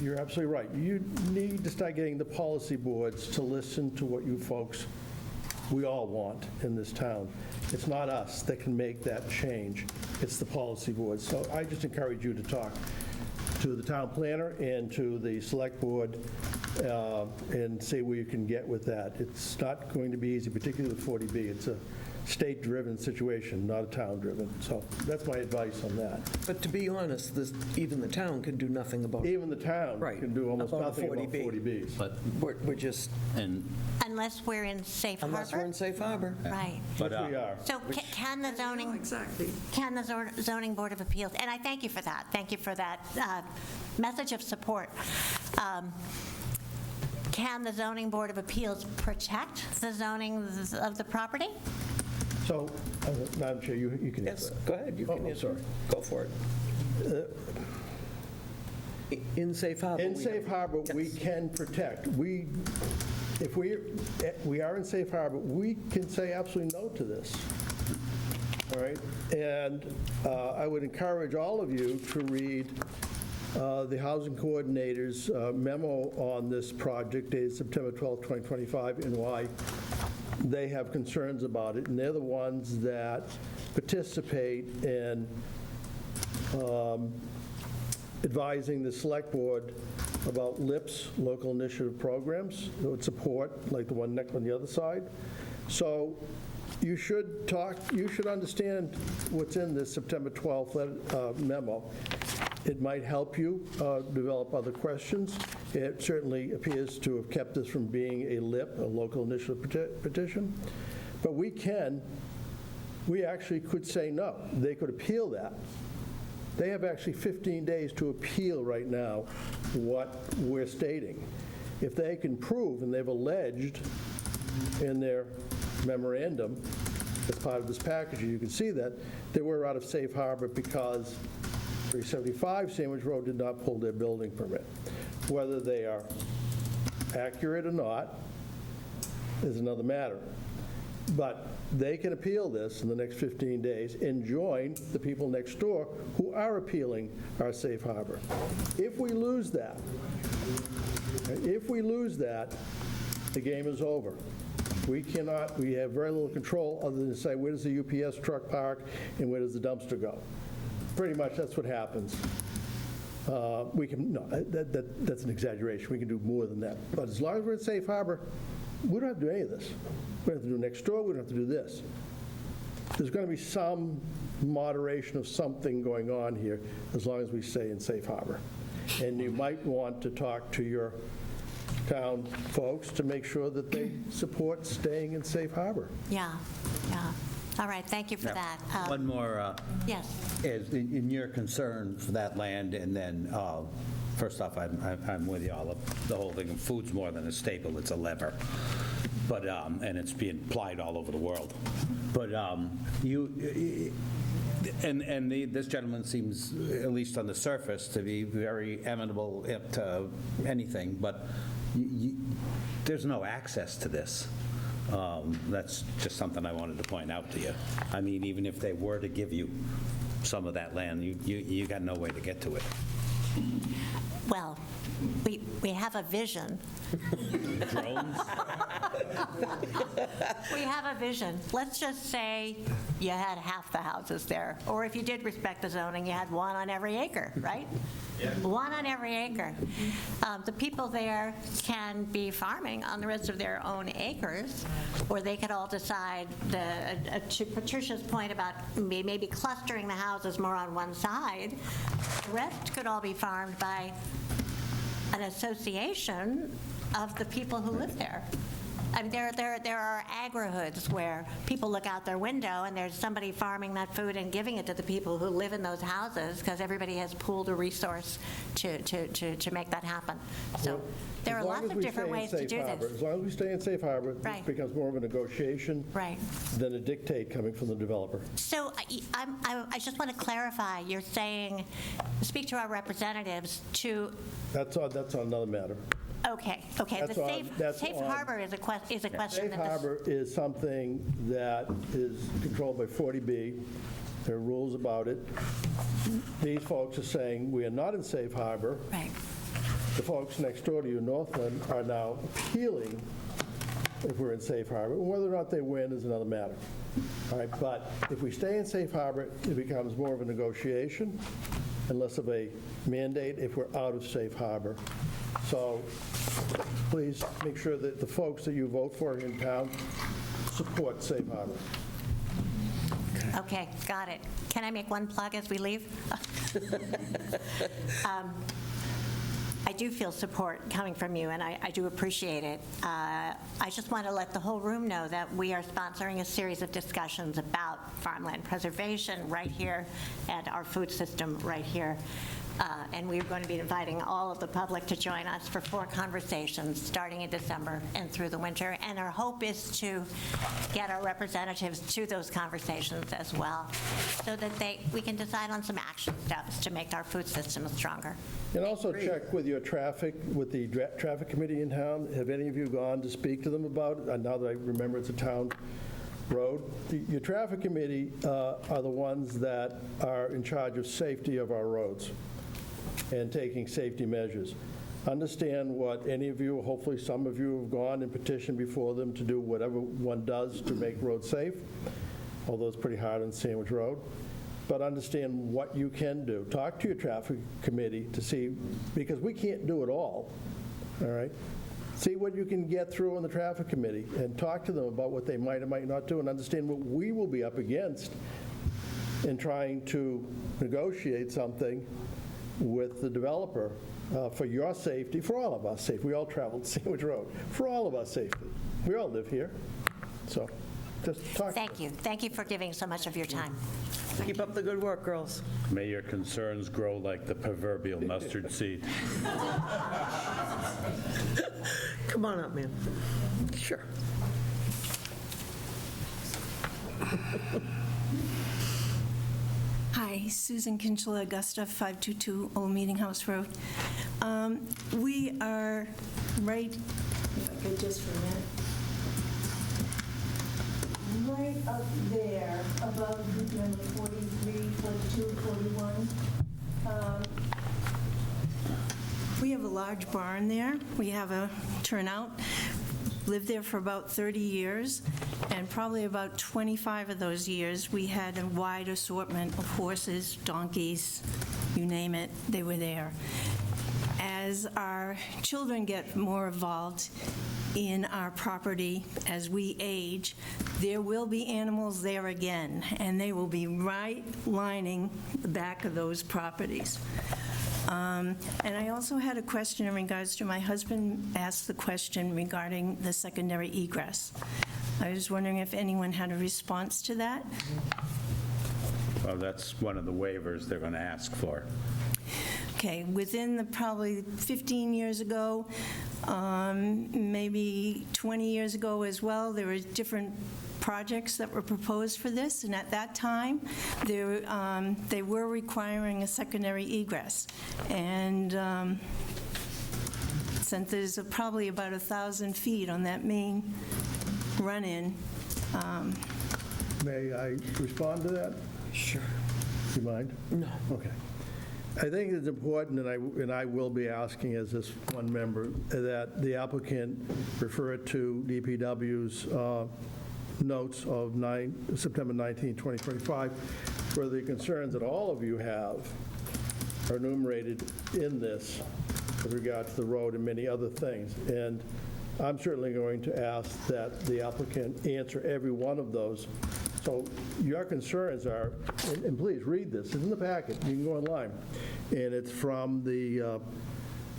you're absolutely right. You need to start getting the policy boards to listen to what you folks, we all want in this town. It's not us that can make that change. It's the policy boards. So I just encourage you to talk to the town planner and to the select board and see where you can get with that. It's not going to be easy, particularly with 40B. It's a state-driven situation, not a town-driven. So that's my advice on that. But to be honest, even the town can do nothing about it. Even the town Right. can do almost About a nothing about 40B. 40Bs. But, We're just, Unless we're in safe harbor. unless we're in safe harbor. Right. Which we are. So can the zoning, Exactly. can the zoning board of appeals, and I thank you for that, thank you for that message of support. Can the zoning board of appeals protect the zoning of the property? So, Madam Chair, you can Yes, answer that. go ahead. You Oh, can I'm answer. sorry. Go for it. In safe harbor. In we safe have- harbor, we Yes. can protect. If we are in safe harbor, we can say absolutely no to this. All right? And I would encourage all of you to read the Housing Coordinator's memo on this project dated September 12, 2025, and why they have concerns about it. And they're the ones that participate in advising the Select Board about LIPS, local initiative programs, that would support, like the one next on the other side. So you should understand what's in this September 12th memo. It might help you develop other questions. It certainly appears to have kept this from being a LIP, a local initiative petition. But we actually could say no. They could appeal that. They have actually 15 days to appeal right now what we're stating. If they can prove, and they've alleged in their memorandum as part of this package, you can see that they were out of safe harbor because 375 Sandwich Road did not pull their building permit. Whether they are accurate or not is another matter. But they can appeal this in the next 15 days and join the people next door who are appealing our safe harbor. If we lose that, the game is over. We have very little control other than to say, where does the UPS truck park and where does the dumpster go? Pretty much that's what happens. That's an exaggeration. We can do more than that. But as long as we're in safe harbor, we don't have to do any of this. We don't have to do next door. We don't have to do this. There's going to be some moderation of something going on here as long as we stay in safe harbor. And you might want to talk to your town folks to make sure that they support staying in safe harbor. Yeah. All right, thank you for that. One more. Yes. Is in your concern for that land, and then, first off, I'm with you all. The whole thing of food's more than a staple, it's a lever. But, and it's being applied all over the world. But this gentleman seems, at least on the surface, to be very amenable to anything, but there's no access to this. That's just something I wanted to point out to you. I mean, even if they were to give you some of that land, you got no way to get to it. Well, we have a vision. Drones? We have a vision. Let's just say you had half the houses there, or if you did respect the zoning, you had one on every acre, right? Yeah. One on every acre. The people there can be farming on the rest of their own acres, or they could all decide, to Patricia's point about maybe clustering the houses more on one side, the rest could all be farmed by an association of the people who live there. I mean, there are agri-hoods where people look out their window and there's somebody farming that food and giving it to the people who live in those houses because everybody has pooled a resource to make that happen. So there are lots of different ways to do this. As long as we stay in safe harbor, Right. it becomes more of a negotiation than a dictate coming from the developer. So I just want to clarify, you're saying, speak to our representatives to... That's on another matter. Okay. The safe harbor is a question. Safe harbor is something that is controlled by 40B. There are rules about it. These folks are saying we are not in safe harbor. Right. the folks next door to you, Northland, are now appealing if we're in safe harbor. Whether or not they win is another matter. All right, but if we stay in safe harbor, it becomes more of a negotiation and less of a mandate if we're out of safe harbor. So please make sure that the folks that you vote for in town support safe harbor. Okay, got it. Can I make one plug as we leave? I do feel support coming from you, and I do appreciate it. I just want to let the whole room know that we are sponsoring a series of discussions about farmland preservation right here and our food system right here. And we're going to be inviting all of the public to join us for 4 conversations starting in December and through the winter. And our hope is to get our representatives to those conversations as well so that we can decide on some action steps to make our food system stronger. And also check with your traffic, with the traffic committee in town. Have any of you gone to speak to them about it? Now that I remember it's a town road. Your traffic committee are the ones that are in charge of safety of our roads and taking safety measures. Understand what any of you, hopefully some of you have gone and petitioned before them to do whatever one does to make roads safe, although it's pretty hard on Sandwich Road. But understand what you can do. Talk to your traffic committee to see, because we can't do it all right? See what you can get through on the traffic committee and talk to them about what they might or might not do and understand what we will be up against in trying to negotiate something with the developer for your safety, for all of us safety. We all traveled Sandwich Road. For all of us safety. We all live here. So just talk. Thank you. Thank you for giving so much of your time. Keep up the good work, girls. May your concerns grow like the proverbial mustard seed. Come on up, man. Sure. Hi, Susan Kinchela, Augusta, 522 Old Meeting House Road. We are right, if I could just for a minute, right up there above group number 43, 42, 41. We have a large barn there. We have a turnout. Lived there for about 30 years, and probably about 25 of those years, we had a wide assortment of horses, donkeys, you name it, they were there. As our children get more involved in our property, as we age, there will be animals there again, and they will be right lining the back of those properties. And I also had a question in regards to, my husband asked the question regarding the secondary egress. I was wondering if anyone had a response to that? Well, that's one of the waivers they're going to ask for. Okay, within the probably 15 years ago, maybe 20 years ago as well, there were different projects that were proposed for this, and at that time, they were requiring a secondary egress. And since there's probably about 1,000 feet on that main run-in. May I respond to that? Sure. Do you mind? No. Okay. I think it's important, and I will be asking as this one member, that the applicant refer to DPW's notes of September 19, 2025, where the concerns that all of you have are enumerated in this with regard to the road and many other things. And I'm certainly going to ask that the applicant answer every one of those. So your concerns are, and please read this, it's in the packet, you can go online, and it's from the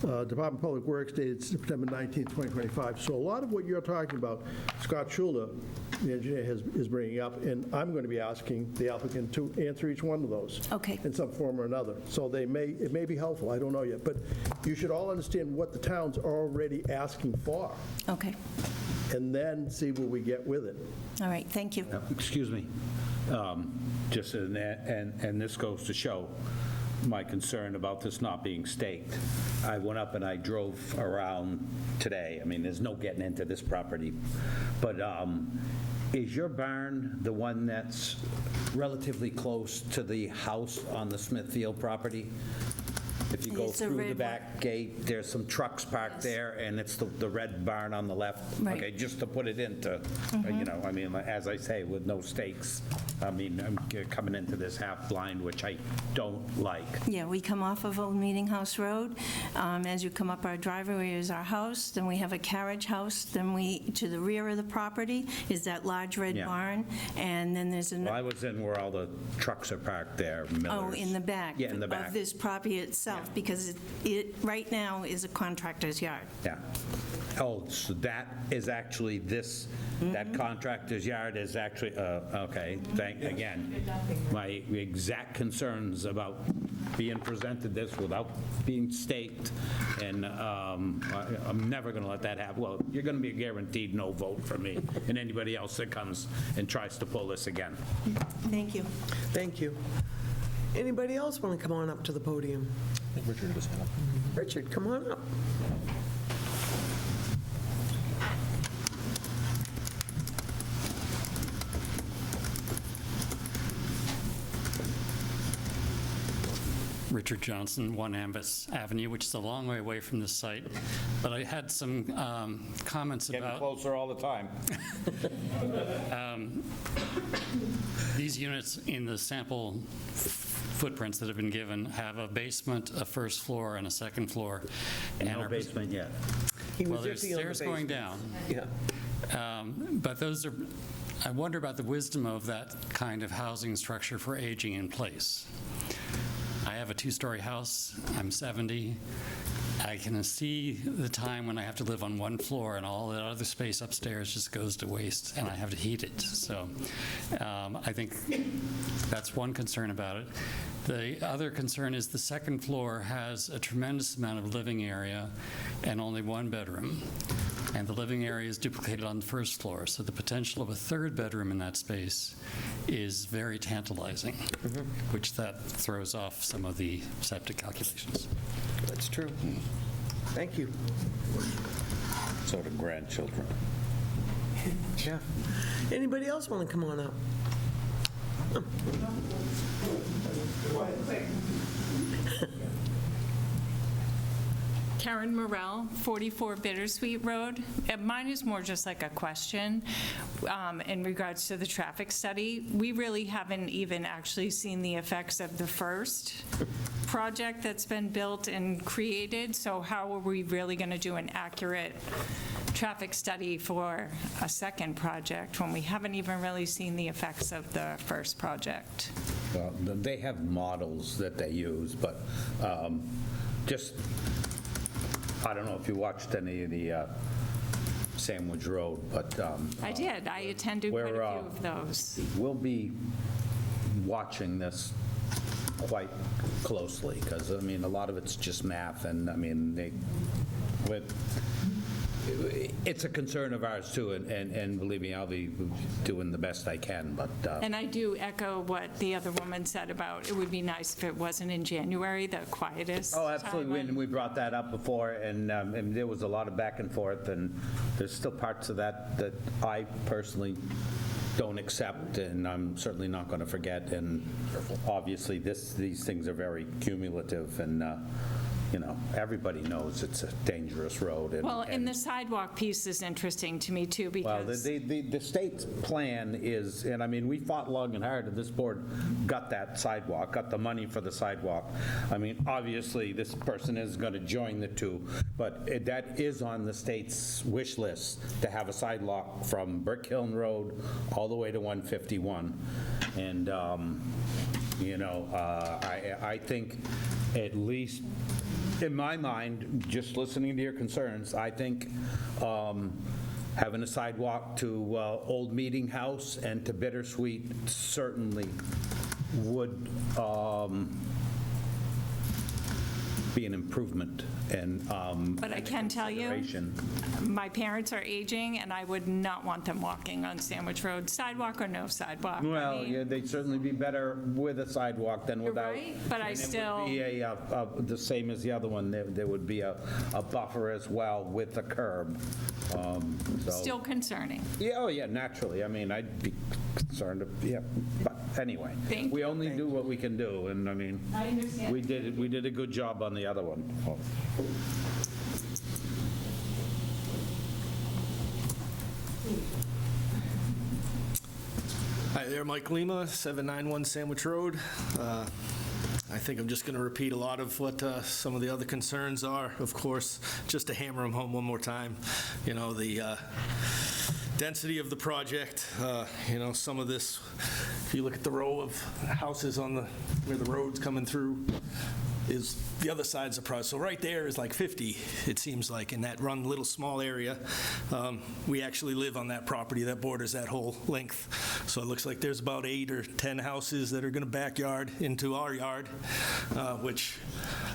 Department of Public Works dated September 19, 2025. So a lot of what you're talking about, Scott Schuler, the engineer, is bringing up, and I'm going to be asking the applicant to answer each one of those. Okay. In some form or another. So it may be helpful, I don't know yet, but you should all understand what the town's already asking for. Okay. And then see what we get with it. All right, thank you. Excuse me. Just, and this goes to show my concern about this not being staked. I went up and I drove around today. I mean, there's no getting into this property. But is your barn the one that's relatively close to the house on the Smithfield property? If you go It's a through the red back gate, there's some trucks parked there, and it's the red barn on the left. Right. Okay, just to put it into, you know, I mean, as I say, with no stakes. I mean, I'm coming into this half blind, which I don't like. Yeah, we come off of Old Meeting House Road. As you come up our driveway is our house, then we have a carriage house, then to the rear of the property is that large red Yeah. barn, and then there's Well, I was in where all the trucks are parked there, Miller's. Oh, in the back. Yeah, in the back. Of this property itself, because it right now is a contractor's yard. Yeah. Oh, so that is actually this, that contractor's yard is actually, okay, again, my exact concerns about being presented this without being staked, and I'm never going to let that happen. Well, you're going to be a guaranteed no vote for me and anybody else that comes and tries to pull this again. Thank you. Thank you. Anybody else want to come on up to the podium? Richard was up. Richard, come on up. Richard Johnson, 1 Amvis Avenue, which is a long way away from this site. But I had some comments about... Getting closer all the time. These units in the sample footprints that have been given have a basement, a first floor, and a second floor. And no basement yet. Well, there's stairs going down. Yeah. But those are... I wonder about the wisdom of that kind of housing structure for aging in place. I have a 2-story house. I'm 70. I can see the time when I have to live on 1 floor and all that other space upstairs just goes to waste, and I have to heat it. So I think that's one concern about it. The other concern is the second floor has a tremendous amount of living area and only 1 bedroom. And the living area is duplicated on the first floor, so the potential of a 3rd bedroom in that space is very tantalizing, which that throws off some of the septic calculations. That's true. Thank you. So do grandchildren. Yeah. Anybody else want to come on up? Karen Morrell, 44 Bittersweet Road. Mine is more just like a question in regards to the traffic study. We really haven't even actually seen the effects of the first project that's been built and created, so how are we really going to do an accurate traffic study for a second project when we haven't even really seen the effects of the first project? Well, they have models that they use, but just, I don't know if you watched any of the Sandwich Road, but... I did. I attended quite a few of those. We'll be watching this quite closely, because, I mean, a lot of it's just math, and, I mean, it's a concern of ours, too, and believe me, I'll be doing the best I can, but... And I do echo what the other woman said about it would be nice if it wasn't in January, the quietest Oh, absolutely, time. and we brought that up before, and there was a lot of back and forth, and there's still parts of that I personally don't accept, and I'm certainly not going to forget, and obviously these things are very cumulative, and you know, everybody knows it's a dangerous road. Well, and the sidewalk piece is interesting to me, too, Well, because... the state's plan is, and I mean, we fought long and hard, and this board got that sidewalk, got the money for the sidewalk. I mean, obviously, this person is going to join the two, but that is on the state's wish list, to have a sidewalk from Brick Hill Road all the way to 151. And, you know, I think at least, in my mind, just listening to your concerns, I think having a sidewalk to Old Meeting House and to Bittersweet certainly would be an improvement. And But I can tell you, my parents are aging, and I would not want them walking on Sandwich Road, sidewalk or no sidewalk. Well, yeah, they'd certainly be better with a sidewalk than without. You're right, but I still... And it would be the same as the other one. There would be a buffer as well with the curb. So. Still concerning. Yeah, oh, yeah, naturally. I mean, I'd be concerned, yeah. But anyway. Thank We only do what we can do, and I mean, I understand. we did a good job on the other one. Hi there, Mike Lima, 791 Sandwich Road. I think I'm just going to repeat a lot of what some of the other concerns are. Of course, just to hammer them home one more time, you know, the density of the project, you know, some of this, if you look at the row of houses on where the road's coming through, is the other side's the project. So right there is like 50, it seems like, in that run little small area. We actually live on that property that borders that whole length. So it looks like there's about 8 or 10 houses that are going to backyard into our yard, which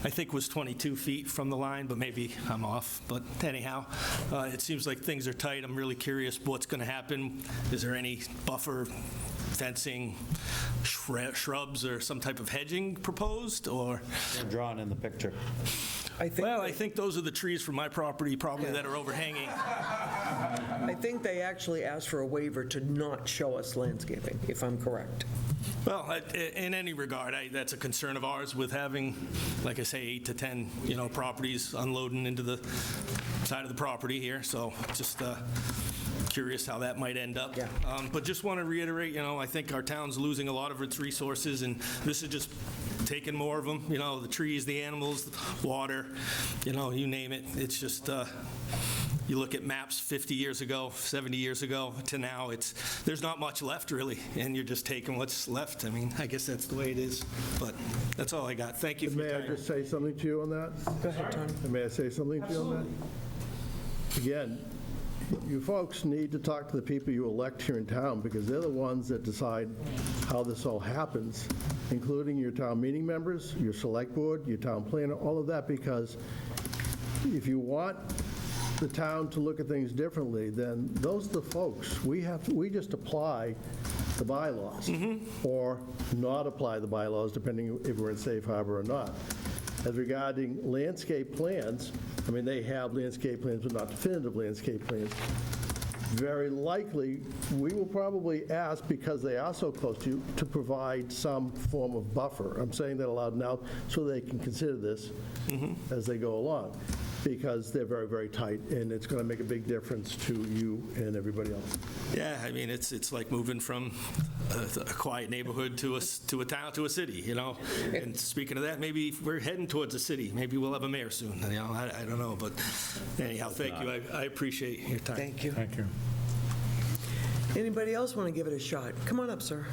I think was 22 feet from the line, but maybe I'm off. But anyhow, it seems like things are tight. I'm really curious what's going to happen. Is there any buffer, fencing, shrubs, or some type of hedging proposed, or? They're drawn in the picture. I think those are the trees from my property probably that are overhanging. I think they actually asked for a waiver to not show us landscaping, if I'm correct. Well, in any regard, that's a concern of ours with having, like I say, 8 to 10, you know, properties unloading into the side of the property here. So just curious how that might end up. Yeah. But just want to reiterate, you know, I think our town's losing a lot of its resources, and this is just taking more of them, you know, the trees, the animals, the water, you know, you name it. It's just, you look at maps 50 years ago, 70 years ago to now, there's not much left really, and you're just taking what's left. I mean, I guess that's the way it is, but that's all I got. Thank you for your time. May I just say something to you on that? Go ahead, Tony. May I say something to you on that? Again, you folks need to talk to the people you elect here in town, because they're the ones that decide how this all happens, including your town meeting members, your select board, your town planner, all of that, because if you want the town to look at things differently, then those are the folks. We just apply the bylaws, or not apply the bylaws, depending if we're in safe harbor or not. As regarding landscape plans, I mean, they have landscape plans, but not definitive landscape plans. Very likely, we will probably ask, because they are so close to you, to provide some form of buffer. I'm saying that aloud now so they can consider this as they go along, because they're very, very tight, and it's going to make a big difference to you and everybody else. Yeah, I mean, it's like moving from a quiet neighborhood to a town, to a city, you know? And speaking of that, maybe we're heading towards a city. Maybe we'll have a mayor soon, you know? I don't know, but anyhow, thank you. I appreciate your time. Thank you. Thank you. Anybody else want to give it a shot? Come on up, sir.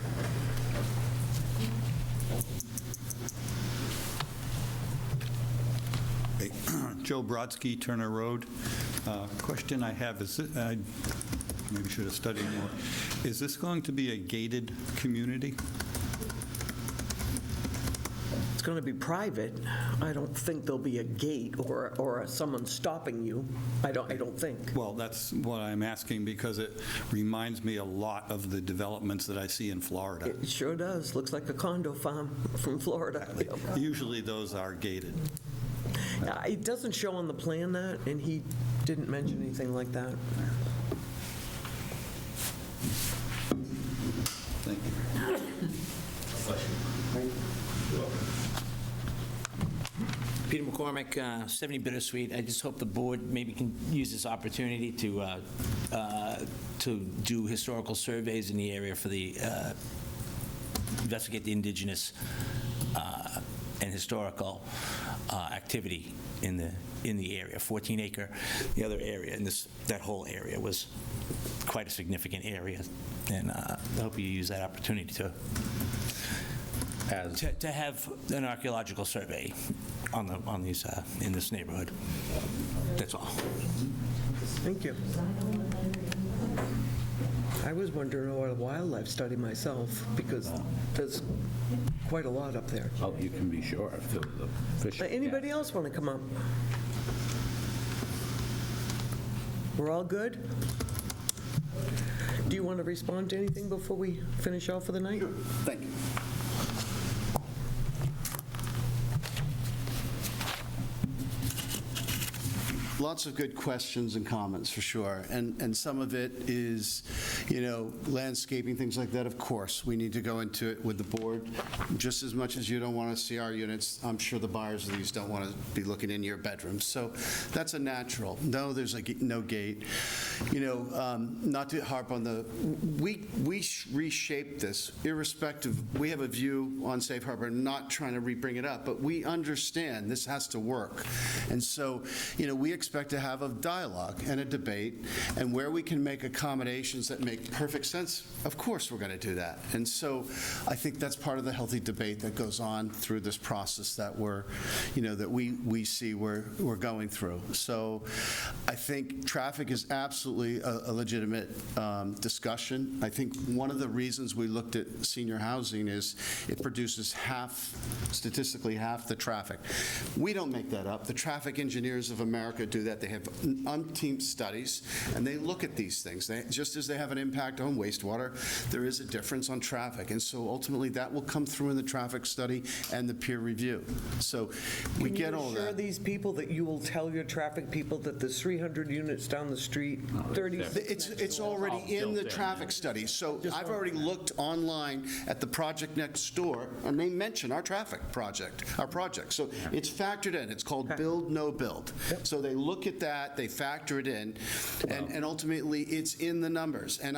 Joe Brodsky, Turner Road. Question I have is, I maybe should have studied more. Is this going to be a gated community? It's going to be private. I don't think there'll be a gate or someone stopping you. I don't think. Well, that's what I'm asking, because it reminds me a lot of the developments that I see in Florida. It sure does. Looks like a condo farm from Florida. Usually those are gated. It doesn't show on the plan that, and he didn't mention anything like that. Thank you. Peter McCormick, 70 Bittersweet. I just hope the board maybe can use this opportunity to do historical surveys in the area for the, investigate the indigenous and historical activity in the area. 14-acre, the other area, and that whole area was quite a significant area, and I hope you use that opportunity to have an archaeological survey on these in this neighborhood. That's all. Thank you. I was wondering about a wildlife study myself, because there's quite a lot up there. Oh, you can be sure. The fish. Anybody else want to come up? We're all good? Do you want to respond to anything before we finish off for the night? Sure. Thank you. lots of good questions and comments, for sure. And some of it is, landscaping, things like that, of course. We need to go into it with the board. Just as much as you don't want to see our units, I'm sure the buyers of these don't want to be looking into your bedrooms. So that's a natural. No, there's no gate. Not to harp on we reshaped this, irrespective. We have a view on Safe Harbor, not trying to bring it up, but we understand this has to work. And so, we expect to have a dialogue and a debate, and where we can make accommodations that make perfect sense, of course we're going to do that. And so I think that's part of the healthy debate that goes on through this process that we see we're going through. So I think traffic is absolutely a legitimate discussion. I think one of the reasons we looked at senior housing is it produces statistically half the traffic. We don't make that up. The traffic engineers of America do that. They have umpteen studies, and they look at these things. Just as they have an impact on wastewater, there is a difference on traffic. And so ultimately that will come through in the traffic study and the peer review. So we get all that. Can you assure these people that you will tell your traffic people that there's 300 units down the street, 30? It's already in the traffic study. So I've already looked online at the project next door, and they mention our project. So it's factored in. It's called build, no build. So they look at that, they factor it in, and ultimately it's in the numbers. And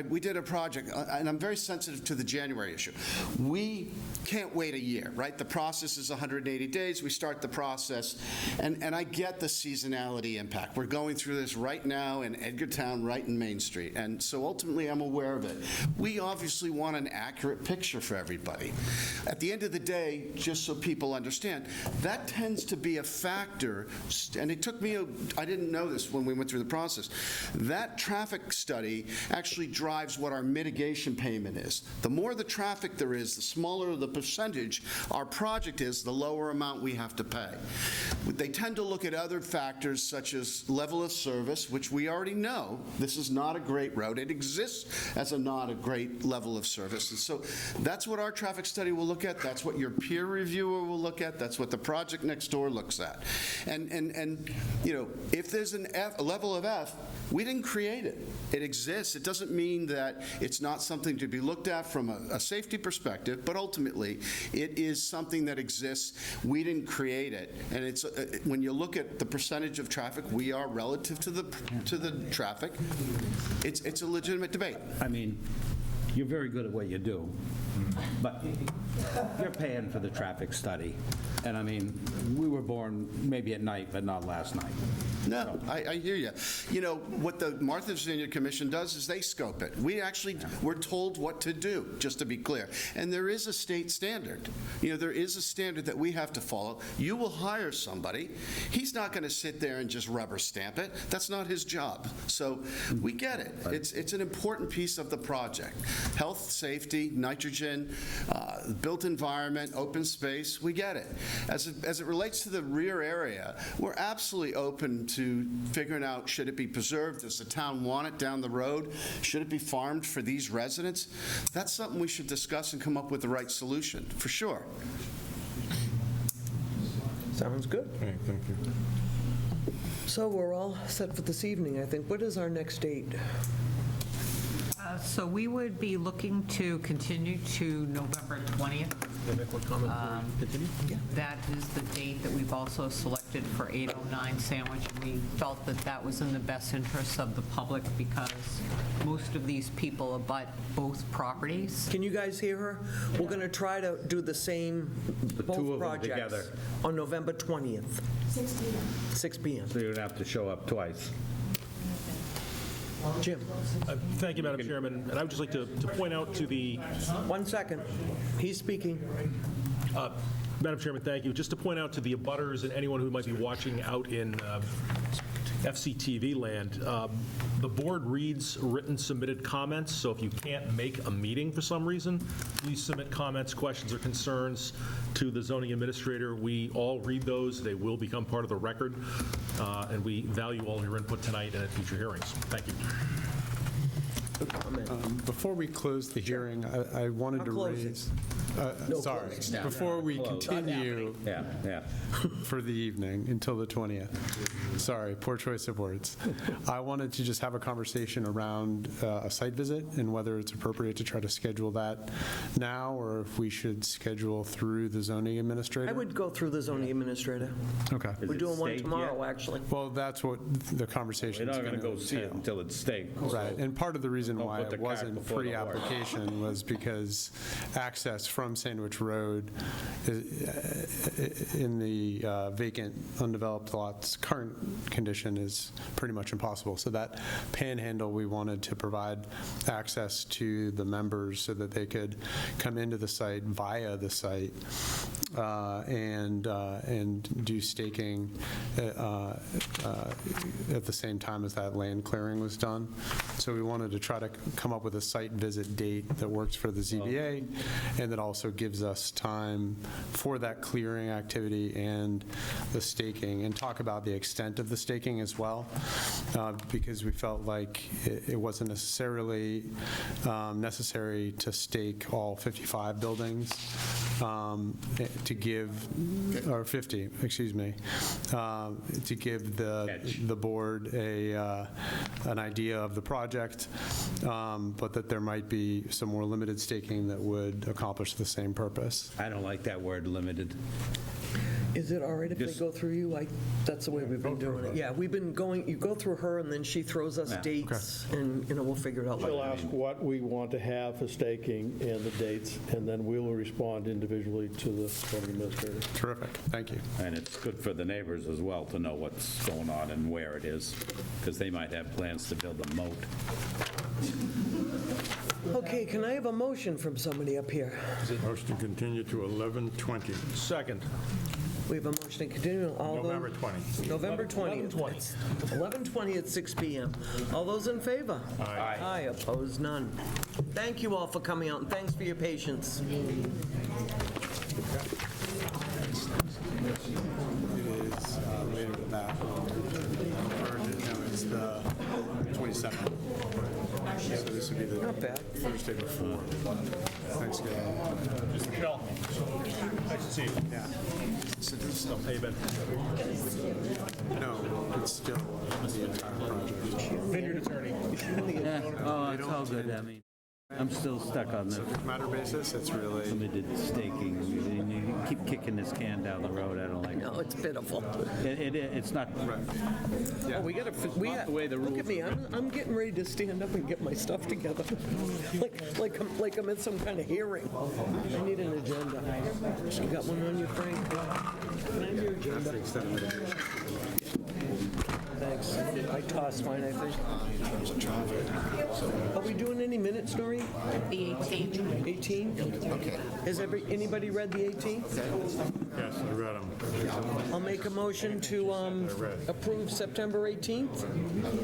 we did a project, and I'm very sensitive to the January issue. We can't wait a year, right? The process is 180 days. We start the process, and I get the seasonality impact. We're going through this right now in Edgartown, right in Main Street, and so ultimately I'm aware of it. We obviously want an accurate picture for everybody. At the end of the day, just so people understand, that tends to be a factor, and it took me, I didn't know this when we went through the process. That traffic study actually drives what our mitigation payment is. The more the traffic there is, the smaller the percentage our project is, the lower amount we have to pay. They tend to look at other factors such as level of service, which we already know this is not a great road. It exists as not a great level of service. And so that's what our traffic study will look at. That's what your peer reviewer will look at. That's what the project next door looks at. And if there's a level of F, we didn't create it. It exists. It doesn't mean that it's not something to be looked at from a safety perspective, but ultimately it is something that exists. We didn't create it. And it's when you look at the percentage of traffic we are relative to the traffic, it's a legitimate debate. I mean, you're very good at what you do, but you're paying for the traffic study. And I mean, we were born maybe at night, but not last night. No, I hear you. What the Martha's Vineyard Commission does is they scope it. We're told what to do, just to be clear. And there is a state standard. There is a standard that we have to follow. You will hire somebody. He's not going to sit there and just rubber stamp it. That's not his job. So we get it. It's an important piece of the project. Health, safety, nitrogen, built environment, open space, we get it. As it relates to the rear area, we're absolutely open to figuring out, should it be preserved? Does the town want it down the road? Should it be farmed for these residents? That's something we should discuss and come up with the right solution, for sure. Sounds good. Okay, thank you. So we're all set for this evening, I think. What is our next date? So we would be looking to continue to November 20th. Can I make one comment before we continue? That is the date that we've also selected for 809 Sandwich. We felt that that was in the best interest of the public because most of these people abut both properties. Can you guys hear her? We're going to try to do the same, both projects together. On November 20th. 6 p.m. 6 p.m. So you don't have to show up twice. Jim. Thank you, Madam Chairman. And I would just like to point out to the... 1 second. He's speaking. Madam Chairman, thank you. Just to point out to the abutters and anyone who might be watching out in FCTV land, the board reads written submitted comments, so if you can't make a meeting for some reason, please submit comments, questions, or concerns to the zoning administrator. We all read those. They will become part of the record, and we value all your input tonight and at future hearings. Thank you. Before we close the hearing, I wanted to raise... Sorry, before we continue Yeah. for the evening until the 20th. Sorry, poor choice of words. I wanted to just have a conversation around a site visit and whether it's appropriate to try to schedule that now or if we should schedule through the zoning administrator. I would go through the zoning administrator. Okay. We're doing one tomorrow, actually. Well, that's what the conversation is We're not going going to to go see it until it's staked. Right, and part of the reason Don't why put the it cart wasn't before the horse. pre-application was because access from Sandwich Road in the vacant, undeveloped lots current condition is pretty much impossible. So that panhandle, we wanted to provide access to the members so that they could come into the site via the site and do staking at the same time as that land clearing was done. So we wanted to try to come up with a site visit date that works for the ZBA and that also gives us time for that clearing activity and the staking, and talk about the extent of the staking as well, because we felt like it wasn't necessarily necessary to stake all 55 buildings to give, or 50, excuse me, to give the board an idea of the project, but that there might be some more limited staking that would accomplish the same purpose. I don't like that word, limited. Is it all right if they go through you? That's the way we've been doing it. Yeah, we've been going, you go through her, and then she throws us dates, and, we'll figure it out later. She'll ask what we want to have for staking and the dates, and then we will respond individually to the zoning administrator. Terrific, thank you. And it's good for the neighbors as well to know what's going on and where it is, because they might have plans to build a moat. Okay, can I have a motion from somebody up here? Motion to continue to 11:20. Second. We have a motion to continue. November 20. November 20th. 11:20 at 6 PM. All those in favor? Aye. Aye, opposed, none. Thank you all for coming out, and thanks for your patience. It is later than that. Or, no, it's the 27th. So this would be the Thursday before Thanksgiving. Michelle, nice to see you. Yeah. How you been? No, it's still the entire project. Vineyard attorney. Oh, it's all good. I mean, I'm still stuck on the Subject matter basis, it's really. limited staking. You keep kicking this can down the road. I don't like it. No, it's pitiful. It's not. Oh, we got to, the way the look at me, I'm getting ready to stand up and get my stuff together. Like I'm at some kind of hearing. I need an agenda. You got one on you, Frank? Can I have your agenda? Thanks. I tossed mine, I think. Are we doing any minutes, Noreen? The 18th. 18? Okay. Has anybody read the 18th? Yes, I read them. I'll make a motion to approve September 18th.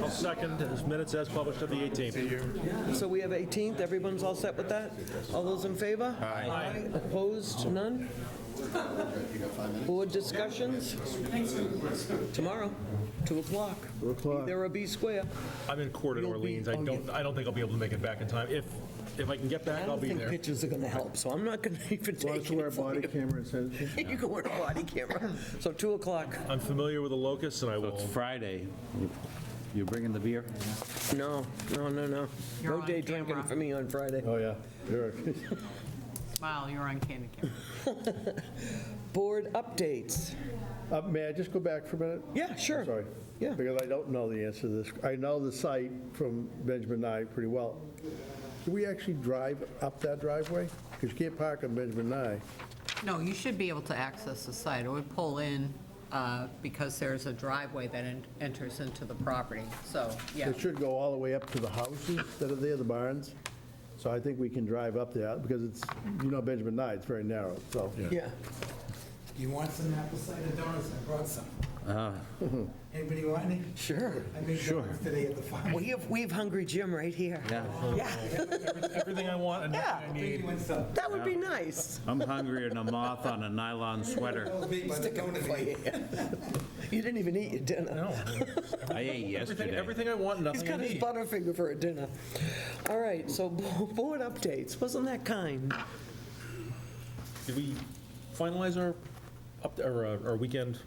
I'll second his minutes as published of the 18th. So we have 18th, everyone's all set with that? All those in favor? Aye. Opposed, none? Board discussions? Tomorrow, 2 o'clock. 2 o'clock. There will be square. I'm in court in Orleans. I don't think I'll be able to make it back in time. If I can get back, I'll be I don't there. think pictures are going to help, so I'm not going to even Why don't take you wear a it for body you. camera and send it to You can wear a body camera. So 2 o'clock. I'm familiar with the locus, and I will. It's Friday. You bringing the beer? No. You're No on day drinking camera. for me on Friday. Oh, yeah. Eric. Smile, you're on candid camera. Board updates. May I just go back for a minute? Yeah, sure. Sorry. Yeah. Because I don't know the answer to this. I know the site from Benjamin Nye pretty well. Do we actually drive up that driveway? Because you can't park on Benjamin Nye. No, you should be able to access the site. It would pull in because there's a driveway that enters into the property. So, yeah. It should go all the way up to the houses that are there, the barns. So I think we can drive up there because it's, Benjamin Nye, it's very narrow, so. Yeah. You want some apple cider donuts? I brought some. Anybody want any? Sure. I made donuts today at the farm. We have Hungry Jim right here. Yeah. Everything I want and nothing I need. That would be nice. I'm hungrier than a moth on a nylon sweater. You didn't even eat your dinner. No. I ate yesterday. Everything I want, nothing He's got I his need. Butterfinger for a dinner. All right, so board updates. Wasn't that kind? Did we finalize our weekend?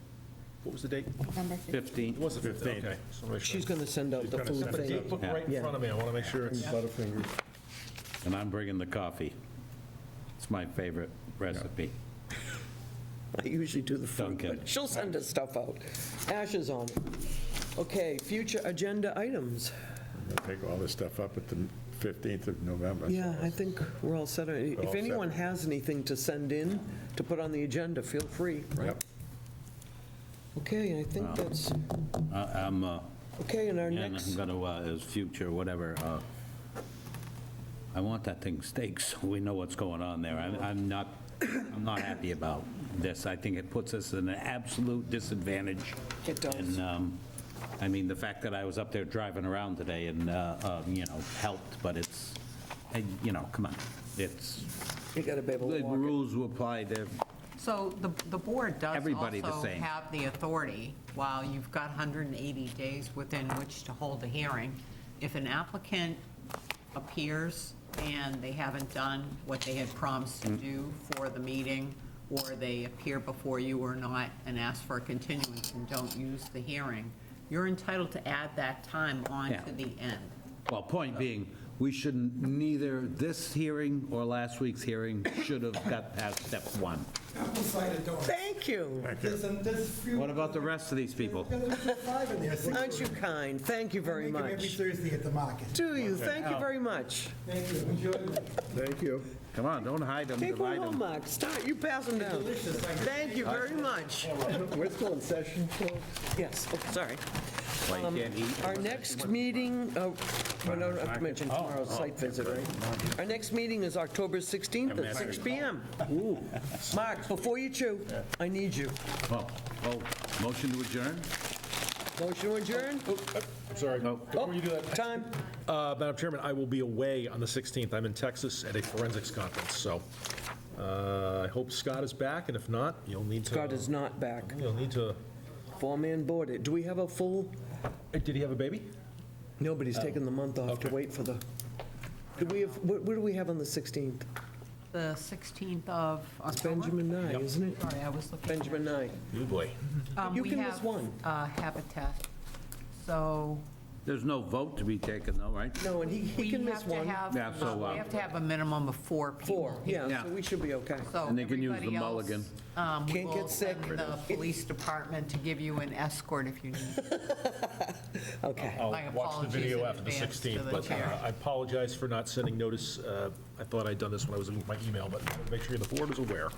What was the date? November 15th. It was the 15th, okay. So make sure. She's going to send out the Got full the thing. date book right in Yeah. front of me. I want to make sure it's. Butterfingers. And I'm bringing the coffee. It's my favorite recipe. I usually do the food, Dunkin'. but she'll send us stuff out. Ash is on it. Okay, future agenda items. We'll take all this stuff up at the 15th of November. Yeah, I think we're all set. If all set. anyone has anything to send in to put on the agenda, feel free. Yep. Okay, I think that's, I'm, okay, and our and next, I'm going to, as future, whatever, I want that thing staked so we know what's going on there. I'm not happy about this. I think it puts us in an absolute disadvantage. It does. And, I mean, the fact that I was up there driving around today and, helped, but it's, come on. It's, you got to be able to the walk it. rules will apply to So the board does Everybody the also same. have the authority, while you've got 180 days within which to hold a hearing, if an applicant appears and they haven't done what they had promised to do for the meeting, or they appear before you or not and ask for a continuance and don't use the hearing, you're entitled to add that time on Yeah. to the end. Well, point being, we shouldn't, neither this hearing or last week's hearing should have got past step one. Apple cider donuts. Thank you. There's a few. What about the rest of these people? There's 5 in there. 6. Aren't you kind? Thank you very Make 'em every much. Thursday at the market. Do you? Thank you very much. Thank you. Enjoy. Thank you. Come on, don't hide them, Take one divide home, them. Mark. Start, you pass them down. Thank you very much. We're still in session, folks? Yes, oh, sorry. Why you can't eat? Our next meeting, we don't have to mention tomorrow's site visit, right? Our next meeting is October 16th at 6 PM. Mark, before you chew, I need you. Oh, motion to adjourn? Motion to adjourn? I'm sorry. Before you do that, Time. Madam Chairman, I will be away on the 16th. I'm in Texas at a forensics conference, so I hope Scott is back, and if not, you'll need to... Scott is not back. You'll need to... Four-man board. Do we have a full? Did he have a baby? Nobody's taken the month off to okay. wait for the, do we have, what do we have on the 16th? The 16th of It's October? Benjamin Nye, isn't it? Sorry, I was looking. Benjamin Nye. Oh, boy. You can miss one. We have Habitat, so... There's no vote to be taken, though, right? No, and he can miss one. Yeah, so, We have to have a minimum of 4 people. 4, yeah, Yeah. so we should be okay. So And they can use the everybody else, mulligan. We Can't will get sick. send the police department to give you an escort if you need. Okay. I'll My watch the apologies video in after the advance to 16th, the but chair. I apologize for not sending notice. I thought I'd done this when I was in my email, but make sure the board is aware.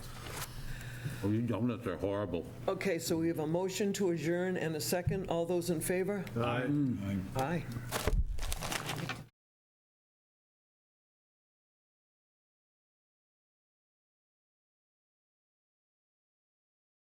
Oh, you donuts are horrible. Okay, so we have a motion to adjourn and a second. All those in favor? Aye. Aye.